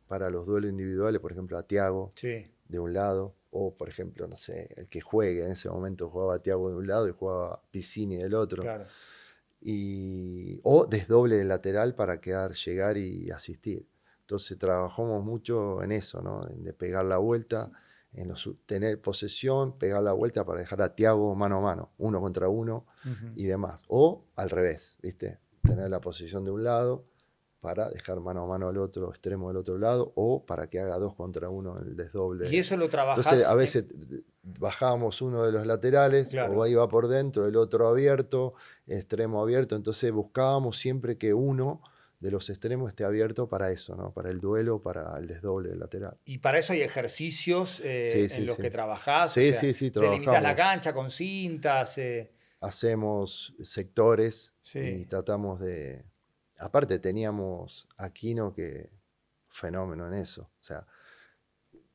para los duelos individuales, por ejemplo, a Thiago
sí,
de un lado, o por ejemplo, no sé, el que juegue, en ese momento jugaba Thiago de un lado y jugaba Piscini del otro,
claro.
o desdoble de lateral para llegar y asistir. Entonces trabajamos mucho en eso, ¿no? De pegar la vuelta, tener posesión, pegar la vuelta para dejar a Thiago mano a mano, uno contra uno
Ujú.
y demás. O al revés, ¿viste? Tener la posición de un lado para dejar mano a mano al otro extremo del otro lado, o para que haga 2 contra 1 en el
Y
desdoble.
eso lo
Entonces, a
trabajás,
veces bajábamos uno de los laterales, o
claro.
iba por dentro, el otro abierto, extremo abierto. Entonces buscábamos siempre que uno de los extremos esté abierto para eso, ¿no? Para el duelo, para el desdoble del lateral.
Y para eso hay ejercicios
Sí,
en
sí,
los
sí.
que trabajás, o
Sí,
sea,
sí, sí,
delimitas la
trabajamos.
cancha con cintas.
Hacemos sectores y
Sí,
tratamos de... Aparte teníamos a Aquino, que fenómeno en eso. O sea,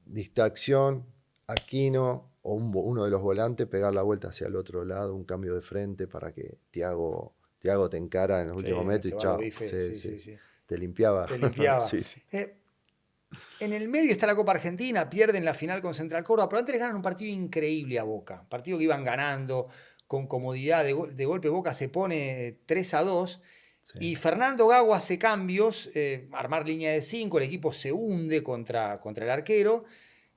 distracción, Aquino o uno de los volantes pegar la vuelta hacia el otro lado, un cambio de frente para que Thiago te encara en los
sí,
últimos metros
te
y
va a los
chao.
bifes,
Sí,
sí,
sí.
sí, sí.
Te limpiaba.
Te limpiaba.
Sí, sí.
Eh, en el medio está la Copa Argentina, pierden la final con Central Córdoba, pero antes le ganan un partido increíble a Boca. Partido que iban ganando con comodidad, de golpe Boca se pone 3-2.
Sí.
Y Fernando Gago hace cambios, armar línea de 5, el equipo se hunde contra el arquero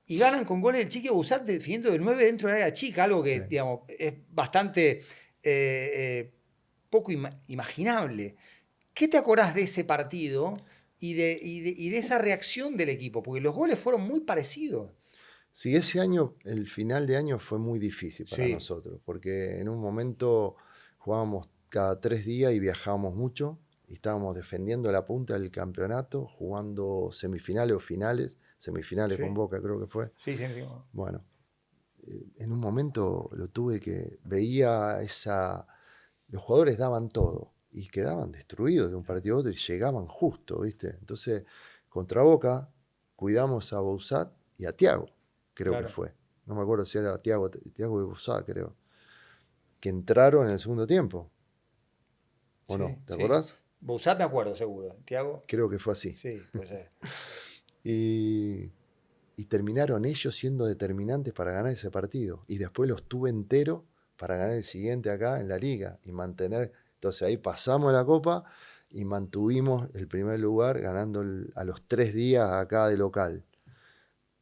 y ganan con goles del Chiqui Bussat definiendo de 9 dentro del área chica, algo
Sí.
que digamos, es bastante poco imaginable. ¿Qué te acordás de ese partido y de esa reacción del equipo? Porque los goles fueron muy parecidos.
Sí, ese año, el final de año fue muy difícil para
Sí,
nosotros, porque en un momento jugábamos cada 3 días y viajábamos mucho, y estábamos defendiendo la punta del campeonato, jugando semifinales o finales, semifinales con
sí,
Boca creo que fue.
sí, sí, sí.
Bueno, en un momento veía los jugadores daban todo y quedaban destruidos de un partido a otro y llegaban justo, ¿viste? Entonces, contra Boca, cuidamos a Bouzat y a Thiago, creo que
Claro.
fue. No me acuerdo si era Thiago y Bouzat, creo. Que entraron en el segundo tiempo, ¿o
Sí,
no? ¿Te
sí.
acordás?
Bouzat me acuerdo, seguro. Tiago,
Creo que fue así.
sí, puede ser.
Y, y terminaron ellos siendo determinantes para ganar ese partido. Y después los tuve entero para ganar el siguiente acá en la liga y mantener. Entonces ahí pasamos la copa y mantuvimos el primer lugar ganando a los 3 días acá de local.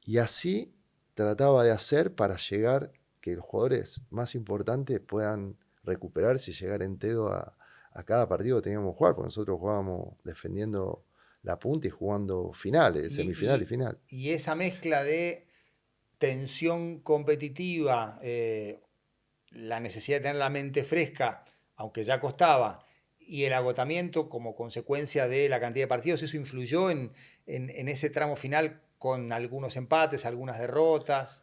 Y así trataba de hacer para llegar, que los jugadores más importantes puedan recuperarse y llegar entero a cada partido que teníamos que jugar, porque nosotros jugábamos defendiendo la punta y jugando finales,
Y,
semifinal y
y-
final.
y esa mezcla de tensión competitiva, la necesidad de tener la mente fresca, aunque ya costaba, y el agotamiento como consecuencia de la cantidad de partidos, eso influyó en ese tramo final con algunos empates, algunas derrotas.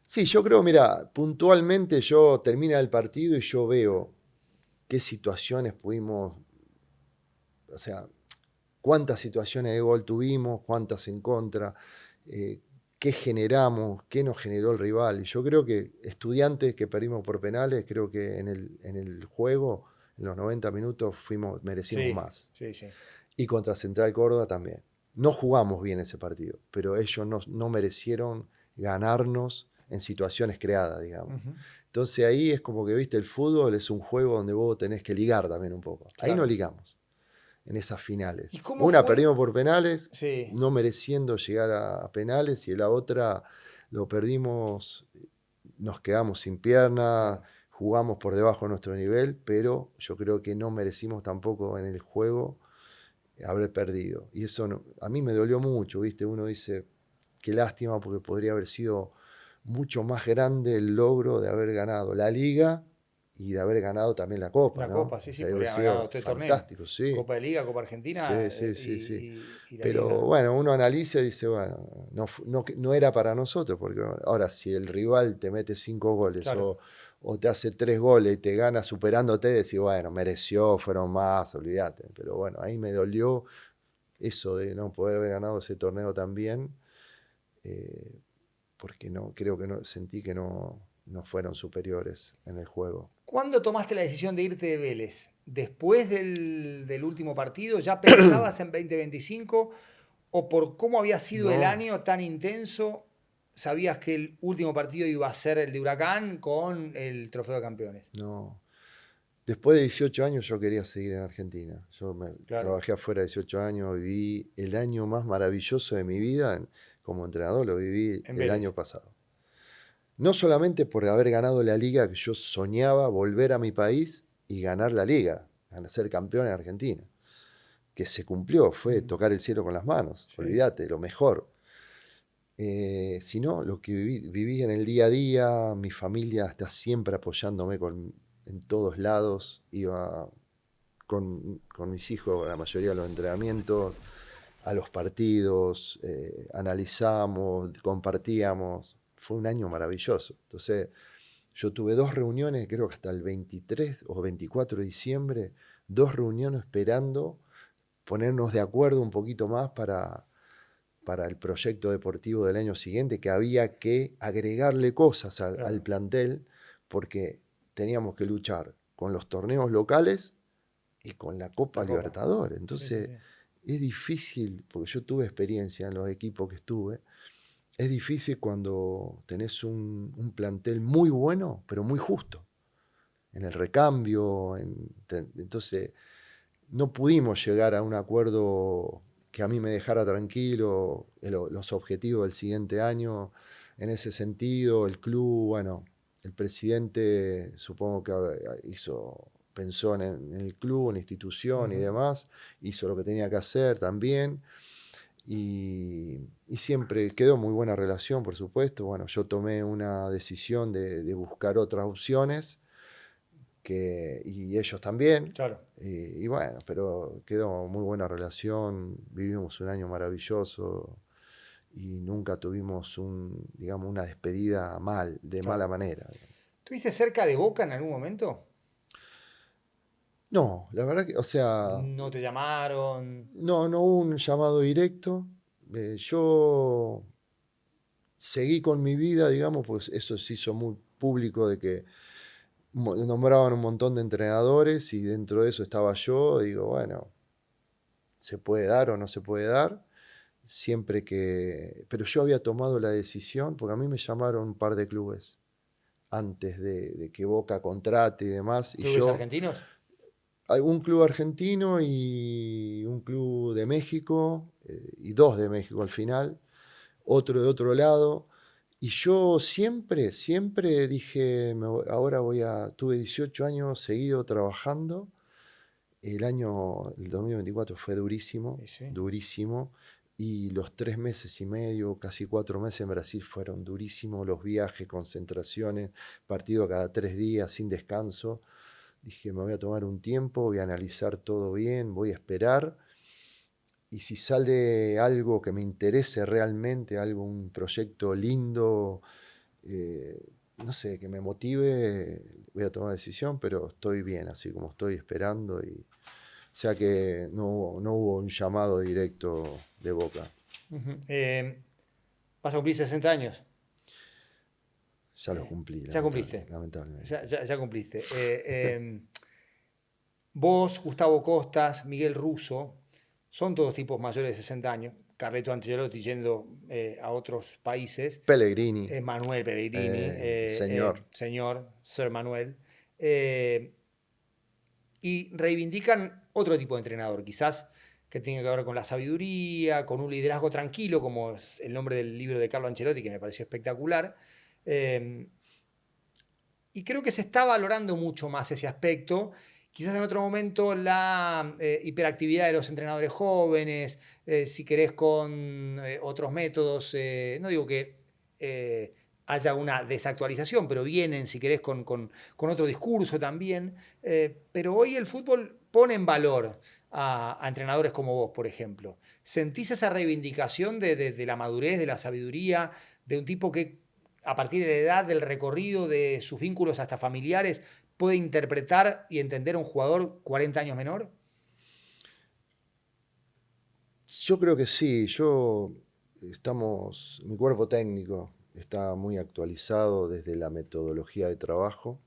Sí, yo creo, mira, puntualmente yo termina el partido y yo veo qué situaciones pudimos, o sea, cuántas situaciones de gol tuvimos, cuántas en contra, eh, qué generamos, qué nos generó el rival. Y yo creo que Estudiantes que perdimos por penales, creo que en el juego, en los 90 minutos, merecimos
Sí,
más.
sí, sí.
Y contra Central Córdoba también. No jugamos bien ese partido, pero ellos no merecieron ganarnos en situaciones creadas, digamos.
Ujú,
Entonces ahí es como que, viste, el fútbol es un juego donde vos tenés que ligar también un poco. Ahí no
claro.
ligamos en esas finales.
¿Y cómo
Una
fue?
perdimos por penales,
Sí,
no mereciendo llegar a penales, y la otra lo perdimos, nos quedamos sin pierna,
claro.
jugamos por debajo de nuestro nivel, pero yo creo que no merecimos tampoco en el juego haber perdido. Y eso a mí me dolió mucho, ¿viste? Uno dice, qué lástima porque podría haber sido mucho más grande el logro de haber ganado la Liga y de haber ganado también la Copa,
La
¿no?
Copa, sí,
O
sí,
sea, debe haber
podrían haber ganado
sido
3 torneos.
fantástico, sí.
Copa de Liga, Copa Argentina
Sí, sí, sí, sí.
y la
Pero
Liga.
bueno, uno analiza y dice, bueno, no era para nosotros, porque ahora si el rival te mete 5 goles
Claro.
o te hace 3 goles y te gana superándote, decís, bueno, mereció, fueron más, olvídate. Pero bueno, ahí me dolió eso de no poder haber ganado ese torneo también, porque creo que sentí que no fueron superiores en el juego.
¿Cuándo tomaste la decisión de irte de Vélez? ¿Después del último partido? ¿Ya pensabas en 2025? ¿O por cómo había sido el
No,
año tan intenso, sabías que el último partido iba a ser el de Huracán con el Trofeo de Campeones?
no. Después de 18 años yo quería seguir en Argentina.
Claro,
Trabajé afuera de 18 años, viví el año más maravilloso de mi vida como entrenador, lo viví
en
el
Vélez.
año pasado. No solamente por haber ganado la liga, que yo soñaba volver a mi país y ganar la liga, ser campeón en Argentina, que se cumplió, fue
Mm,
tocar el cielo con las manos,
sí,
olvídate, lo mejor. Sino lo que viví en el día a día, mi familia está siempre apoyándome en todos lados, iba con mis hijos a la mayoría de los entrenamientos, a los partidos, analizamos, compartíamos. Fue un año maravilloso. Entonces, yo tuve 2 reuniones, creo que hasta el 23 o 24 de diciembre, 2 reuniones esperando ponernos de acuerdo un poquito más para el proyecto deportivo del año siguiente, que había que agregarle cosas al
claro.
plantel, porque teníamos que luchar con los torneos locales y con la Copa
La Copa.
Libertadores.
Sí, sí,
Entonces,
sí.
es difícil, porque yo tuve experiencia en los equipos que estuve, es difícil cuando tenés un plantel muy bueno, pero muy justo, en el recambio. Entonces, no pudimos llegar a un acuerdo que a mí me dejara tranquilo, los objetivos del siguiente año. En ese sentido, el club, bueno, el presidente supongo que pensó en el club, en la institución y
Ujú.
demás, hizo lo que tenía que hacer también. Y siempre quedó muy buena relación, por supuesto. Bueno, yo tomé una decisión de buscar otras opciones y ellos también.
Claro.
Y bueno, pero quedó muy buena relación, vivimos un año maravilloso y nunca tuvimos digamos, una despedida de mala
Claro.
manera.
¿Estuviste cerca de Boca en algún momento?
No, la verdad que, o sea,
¿No te llamaron?
no hubo un llamado directo. Yo seguí con mi vida, digamos, pues eso se hizo muy público de que nombraban un montón de entrenadores y dentro de eso estaba yo. Digo, bueno, se puede dar o no se puede dar, siempre que... Pero yo había tomado la decisión, porque a mí me llamaron un par de clubes antes de que Boca contrate y demás, y
¿Clubes
yo,
argentinos?
un club argentino y un club de México, y 2 de México al final, otro de otro lado. Y yo siempre dije, ahora tuve 18 años seguido trabajando. El 2024 fue durísimo,
Sí, sí.
durísimo. Y los 3 meses y medio, casi 4 meses en Brasil fueron durísimos. Los viajes, concentraciones, partido cada 3 días, sin descanso. Dije, me voy a tomar un tiempo, voy a analizar todo bien, voy a esperar. Y si sale algo que me interese realmente, un proyecto lindo, eh, no sé, que me motive, voy a tomar decisión, pero estoy bien, así como estoy esperando. O sea que no hubo un llamado directo de Boca.
Ujú. Vas a cumplir 60 años.
Ya los cumplí,
Ya cumpliste.
lamentablemente.
Ya cumpliste. Vos, Gustavo Costas, Miguel Russo, son todos tipos mayores de 60 años. Carleto Ancelotti yendo a otros países.
Pellegrini,
Manuel Pellegrini,
señor.
señor Sir Manuel. eh, y reivindican otro tipo de entrenador, quizás que tiene que ver con la sabiduría, con un liderazgo tranquilo, como es el nombre del libro de Carlo Ancelotti, que me pareció espectacular. Eh, y creo que se está valorando mucho más ese aspecto. Quizás en otro momento la hiperactividad de los entrenadores jóvenes, si querés con otros métodos, no digo que haya una desactualización, pero vienen, si querés, con otro discurso también. Pero hoy el fútbol pone en valor a entrenadores como vos, por ejemplo. ¿Sentís esa reivindicación de la madurez, de la sabiduría, de un tipo que a partir de la edad, del recorrido, de sus vínculos hasta familiares, puede interpretar y entender a un jugador 40 años menor?
Yo creo que sí, mi cuerpo técnico está muy actualizado desde la metodología de trabajo.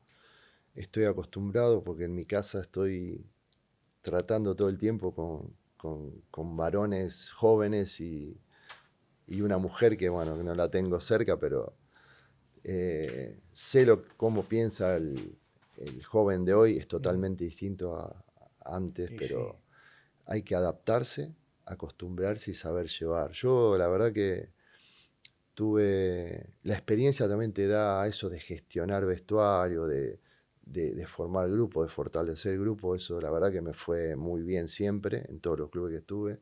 Estoy acostumbrado porque en mi casa estoy tratando todo el tiempo con varones jóvenes y una mujer que, bueno, que no la tengo cerca, pero sé cómo piensa el joven de hoy, es totalmente distinto a antes,
Y sí.
pero hay que adaptarse, acostumbrarse y saber llevar. Yo la verdad que la experiencia también te da eso de gestionar vestuario, de formar grupo, de fortalecer grupo, eso la verdad que me fue muy bien siempre en todos los clubes que estuve.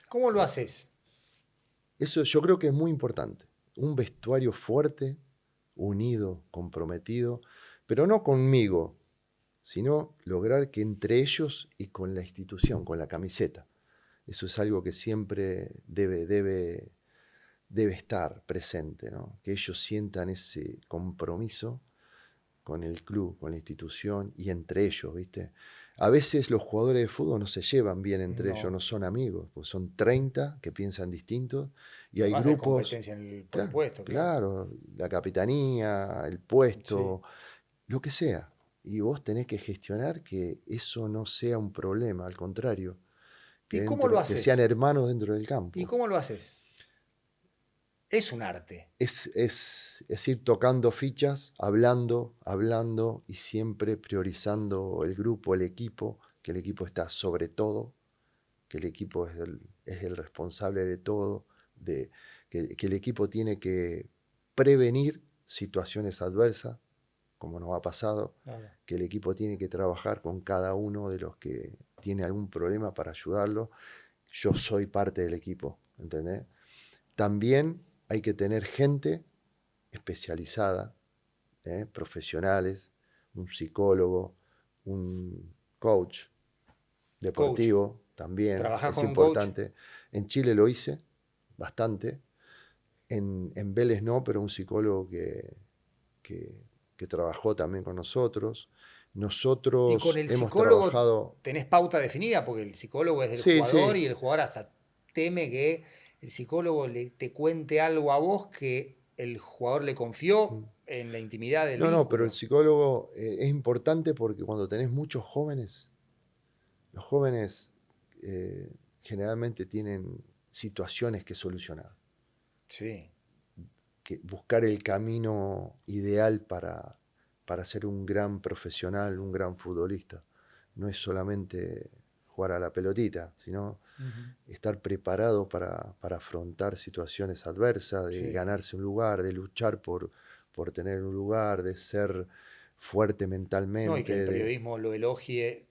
¿Cómo lo haces?
Eso yo creo que es muy importante. Un vestuario fuerte, unido, comprometido, pero no conmigo, sino lograr que entre ellos y con la institución, con la camiseta. Eso es algo que siempre debe estar presente, ¿no? Que ellos sientan ese compromiso con el club, con la institución y entre ellos, ¿viste? A veces los jugadores de fútbol no se llevan bien entre ellos,
No.
no son amigos, pues son 30 que piensan distintos y
Y
hay
además hay
grupos,
competencia por el
claro,
puesto, claro.
claro, la capitanía, el
Sí.
puesto, lo que sea. Y vos tenés que gestionar que eso no sea un problema, al contrario,
¿Y cómo lo
que sean
haces?
hermanos dentro del
¿Y
campo.
cómo lo haces? Es un arte.
Es ir tocando fichas, hablando, hablando y siempre priorizando el grupo, el equipo, que el equipo está sobre todo, que el equipo es el responsable de todo, que el equipo tiene que prevenir situaciones adversas, como nos ha pasado,
Claro.
que el equipo tiene que trabajar con cada uno de los que tiene algún problema para ayudarlo. Yo soy parte del equipo, ¿entendés? También hay que tener gente especializada, profesionales, un psicólogo, un coach
Coach.
deportivo también,
¿Trabajás
es
con un coach?
importante. En Chile lo hice bastante, en Vélez no, pero un psicólogo que, que trabajó también con nosotros.
Y con
Nosotros
el
hemos
psicólogo
trabajado,
tenés pauta definida, porque el psicólogo es del
sí,
jugador
sí,
y el jugador hasta teme que el psicólogo te cuente algo a vos que el jugador le confió en la intimidad del
no, no, pero el
vínculo.
psicólogo es importante porque cuando tenés muchos jóvenes, los jóvenes generalmente tienen situaciones que solucionar,
Sí.
que buscar el camino ideal para ser un gran profesional, un gran futbolista. No es solamente jugar a la pelotita, sino
Ujú.
estar preparado para afrontar situaciones adversas, de
Sí.
ganarse un lugar, de luchar por tener un lugar, de ser fuerte
No, y que el
mentalmente,
periodismo lo elogie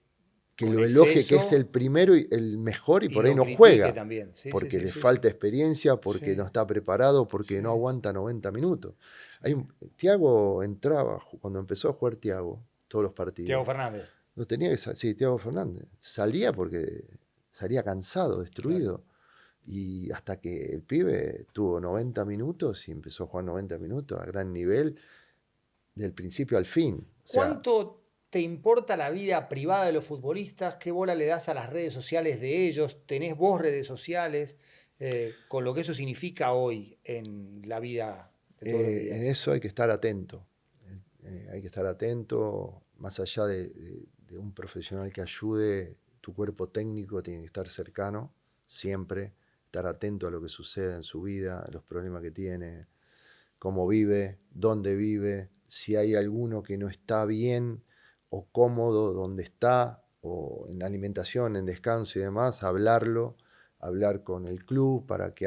que
con
lo elogie, que es el
exceso
primero y el mejor y
y
por ahí
lo
no
critique
juega,
también. Sí, sí,
porque
sí,
le
sí.
falta experiencia, porque no
Sí,
está preparado, porque
sí,
no aguanta 90 minutos.
sí.
Thiago entraba, cuando empezó a jugar Thiago, todos los
Tiago
partidos,
Fernández.
no tenía que sí, Thiago Fernández, salía porque salía cansado,
Claro.
destruido. Y hasta que el pibe tuvo 90 minutos y empezó a jugar 90 minutos a gran nivel, del principio al fin. O sea,
¿Cuánto te importa la vida privada de los futbolistas? ¿Qué bola le das a las redes sociales de ellos? ¿Tenés vos redes sociales? Con lo que eso significa hoy en la vida de todos los
en
días.
eso hay que estar atento. Hay que estar atento, más allá de un profesional que ayude, tu cuerpo técnico tiene que estar cercano, siempre, estar atento a lo que sucede en su vida, a los problemas que tiene, cómo vive, dónde vive, si hay alguno que no está bien o cómodo donde está, o en la alimentación, en descanso y demás, hablarlo, hablar con el club para que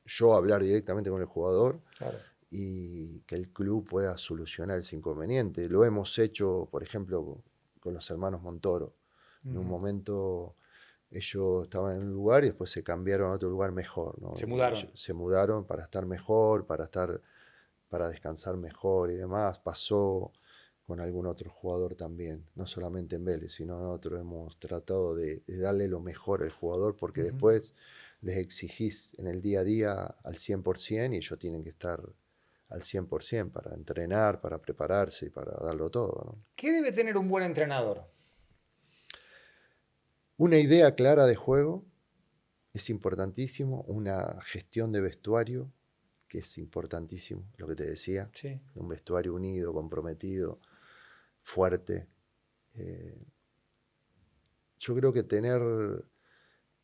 yo hablar directamente con el jugador
Claro.
y que el club pueda solucionar ese inconveniente. Lo hemos hecho, por ejemplo, con los hermanos Montoro. En un
Ujú.
momento Ellos estaban en un lugar y después se cambiaron a otro lugar mejor, ¿no?
Se mudaron.
Se mudaron para estar mejor, para descansar mejor y demás. Pasó con algún otro jugador también, no solamente en Vélez, sino en otro. Hemos tratado de darle lo mejor al jugador porque después les exigís en el día a día al 100% y ellos tienen que estar al 100% para entrenar, para prepararse y para darlo todo, ¿no?
¿Qué debe tener un buen entrenador?
Una idea clara de juego es importantísimo, una gestión de vestuario que es importantísimo, lo que te decía,
Sí.
un vestuario unido, comprometido, fuerte. Yo creo que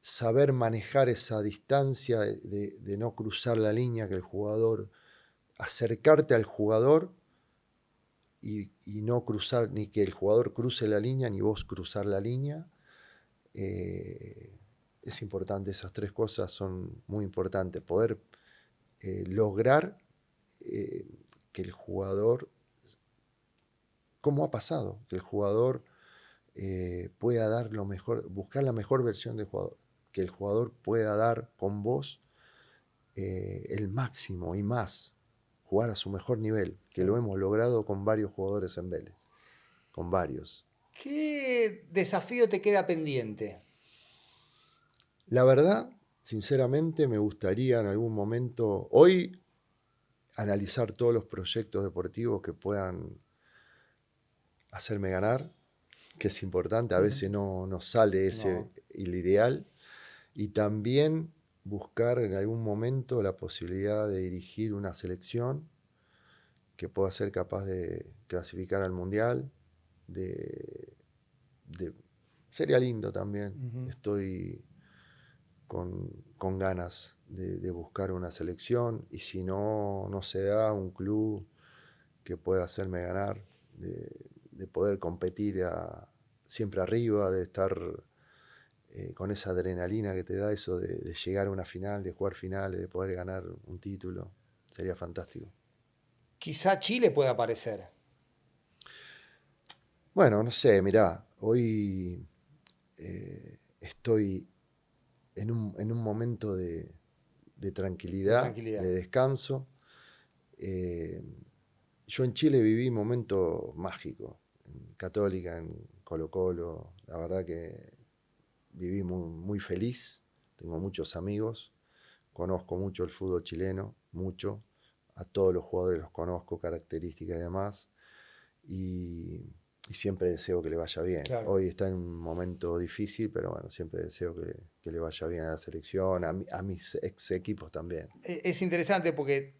saber manejar esa distancia de no cruzar la línea, que el jugador, acercarte al jugador y no cruzar, ni que el jugador cruce la línea, ni vos cruzar la línea, es importante. Esas tres cosas son muy importantes. Poder lograr que el jugador, como ha pasado, que el jugador pueda dar lo mejor, buscar la mejor versión del jugador, que el jugador pueda dar con vos el máximo y más, jugar a su mejor nivel, que lo hemos logrado con varios jugadores en Vélez, con varios.
¿Qué desafío te queda pendiente?
La verdad, sinceramente, me gustaría en algún momento, hoy, analizar todos los proyectos deportivos que puedan hacerme ganar, que es importante, a veces no sale ese el ideal, y también buscar en algún momento la posibilidad de dirigir una selección que pueda ser capaz de clasificar al Mundial, de sería lindo también. Estoy con ganas de buscar una selección, y si no se da, un club que pueda hacerme ganar, de poder competir siempre arriba, de estar con esa adrenalina que te da eso de llegar a una final, de jugar finales, de poder ganar un título. Sería fantástico.
Quizá Chile pueda aparecer.
Bueno, no sé, mirá, hoy estoy en un momento de
De
tranquilidad,
tranquilidad.
de descanso. Yo en Chile viví momentos mágicos, en Católica, en Colo-Colo. La verdad que viví muy, muy feliz, tengo muchos amigos, conozco mucho el fútbol chileno, mucho, a todos los jugadores los conozco, características y demás, y siempre deseo que le vaya bien.
Claro.
Hoy está en un momento difícil, pero bueno, siempre deseo que le vaya bien a la selección, a mis ex equipos también.
Es interesante porque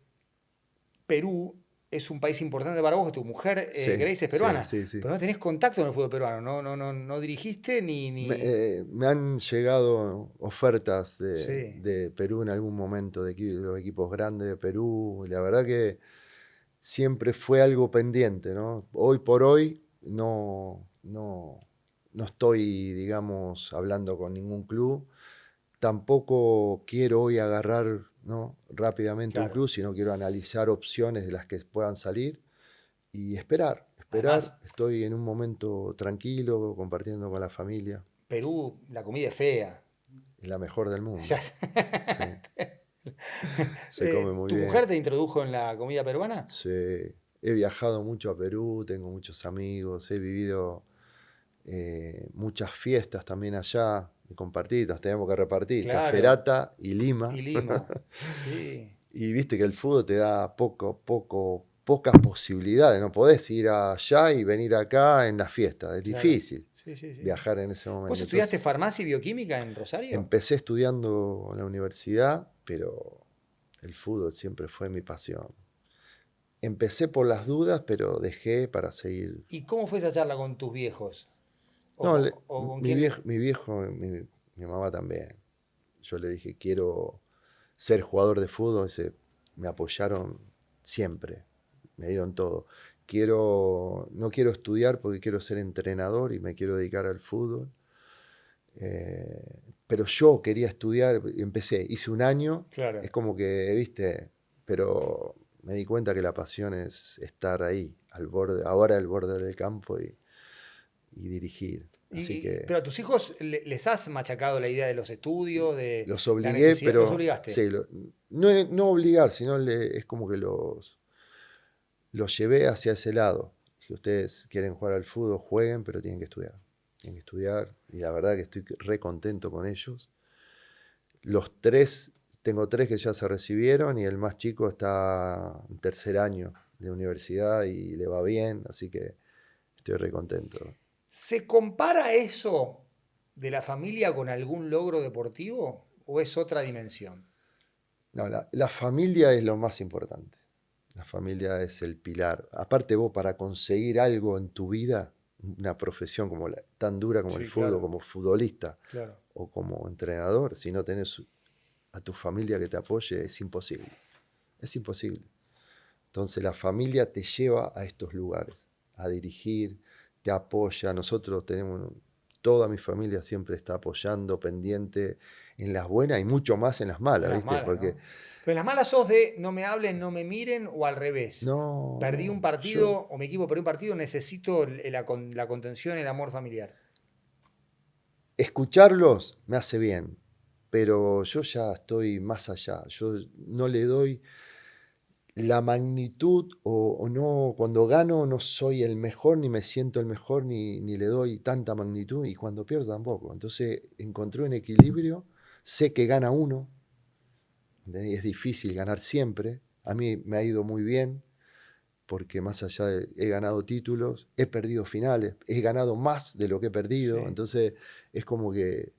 Perú es un país importante para vos, tu mujer
Sí,
Grace es
sí,
peruana,
sí, sí.
pero no tenés contacto con el fútbol peruano, no dirigiste ni...
Me han llegado ofertas
Sí.
de Perú en algún momento, de los equipos grandes de Perú, y la verdad que siempre fue algo pendiente, ¿no? Hoy por hoy no estoy, digamos, hablando con ningún club. Tampoco quiero hoy agarrar, ¿no?, rápidamente un
Claro.
club, sino quiero analizar opciones de las que puedan salir y esperar.
Además,
Estoy en un momento tranquilo, compartiendo con la familia.
Perú, la comida es fea.
Es la mejor del
Ya
mundo. Sí,
sé.
se come muy
¿Tu mujer
bien.
te introdujo en la comida peruana?
Sí, he viajado mucho a Perú, tengo muchos amigos, he vivido muchas fiestas también allá, de compartir, nos tenemos que repartir,
Claro.
Caferata y Lima.
Y Lima. Sí.
Y viste que el fútbol te da pocas posibilidades, no podés ir allá y venir acá en la fiesta, es
Claro.
difícil
Sí, sí, sí.
viajar en ese
¿Vos
momento.
estudiaste
Entonces,
farmacia y bioquímica en Rosario?
empecé estudiando en la universidad, pero el fútbol siempre fue mi pasión. Empecé por las dudas, pero dejé para seguir.
¿Y cómo fue esa charla con tus viejos?
No,
O con
mi
quién?
viejo, mi mamá también. Yo le dije, quiero ser jugador de fútbol, me apoyaron siempre, me dieron todo. No quiero estudiar porque quiero ser entrenador y me quiero dedicar al fútbol. Pero yo quería estudiar, hice un año,
Claro.
es como que, viste, pero me di cuenta que la pasión es estar ahí, al borde del campo y dirigir. Así que
Pero a tus hijos les has machacado la idea de los estudios, de
los
la
obligué,
necesidad, los
pero
obligaste.
sí, no obligar, sino es como que los llevé hacia ese lado. Si ustedes quieren jugar al fútbol, jueguen, pero tienen que estudiar. Tienen que estudiar y la verdad que estoy re contento con ellos. Los tres, tengo tres que ya se recibieron y el más chico está en tercer año de universidad y le va bien, así que estoy re contento.
¿Se compara eso de la familia con algún logro deportivo o es otra dimensión?
No, la familia es lo más importante. La familia es el pilar. Aparte vos, para conseguir algo en tu vida, una profesión tan dura como el
Sí,
fútbol,
claro,
como futbolista
claro.
o como entrenador, si no tenés a tu familia que te apoye, es imposible. Es imposible. Entonces la familia te lleva a estos lugares, a dirigir, te apoya. Nosotros toda mi familia siempre está apoyando, pendiente en las buenas y mucho más en las
En
malas,
las
¿viste?
malas,
Porque
¿no? Pero en las malas sos de no me hablen, no me miren o al revés. Perdí un
no,
partido o mi equipo perdió un partido, necesito la contención, el amor familiar.
escucharlos me hace bien, pero yo ya estoy más allá. Yo no le doy la magnitud o no, cuando gano no soy el mejor, ni me siento el mejor, ni le doy tanta magnitud, y cuando pierdo tampoco. Entonces encontré un equilibrio, sé que gana uno, ¿entendés? Es difícil ganar siempre, a mí me ha ido muy bien, porque más allá he ganado títulos, he perdido finales, he ganado más de lo que he perdido,
Sí.
entonces es como que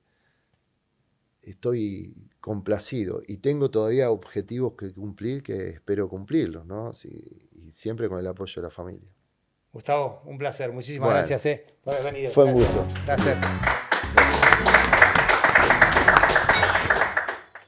estoy complacido y tengo todavía objetivos que cumplir que espero cumplirlos, ¿no? Sí, y siempre con el apoyo de la familia.
Gustavo, un placer. Muchísimas
Bueno,
gracias, por haber venido.
fue un
Gracias.
gusto.
Gracias.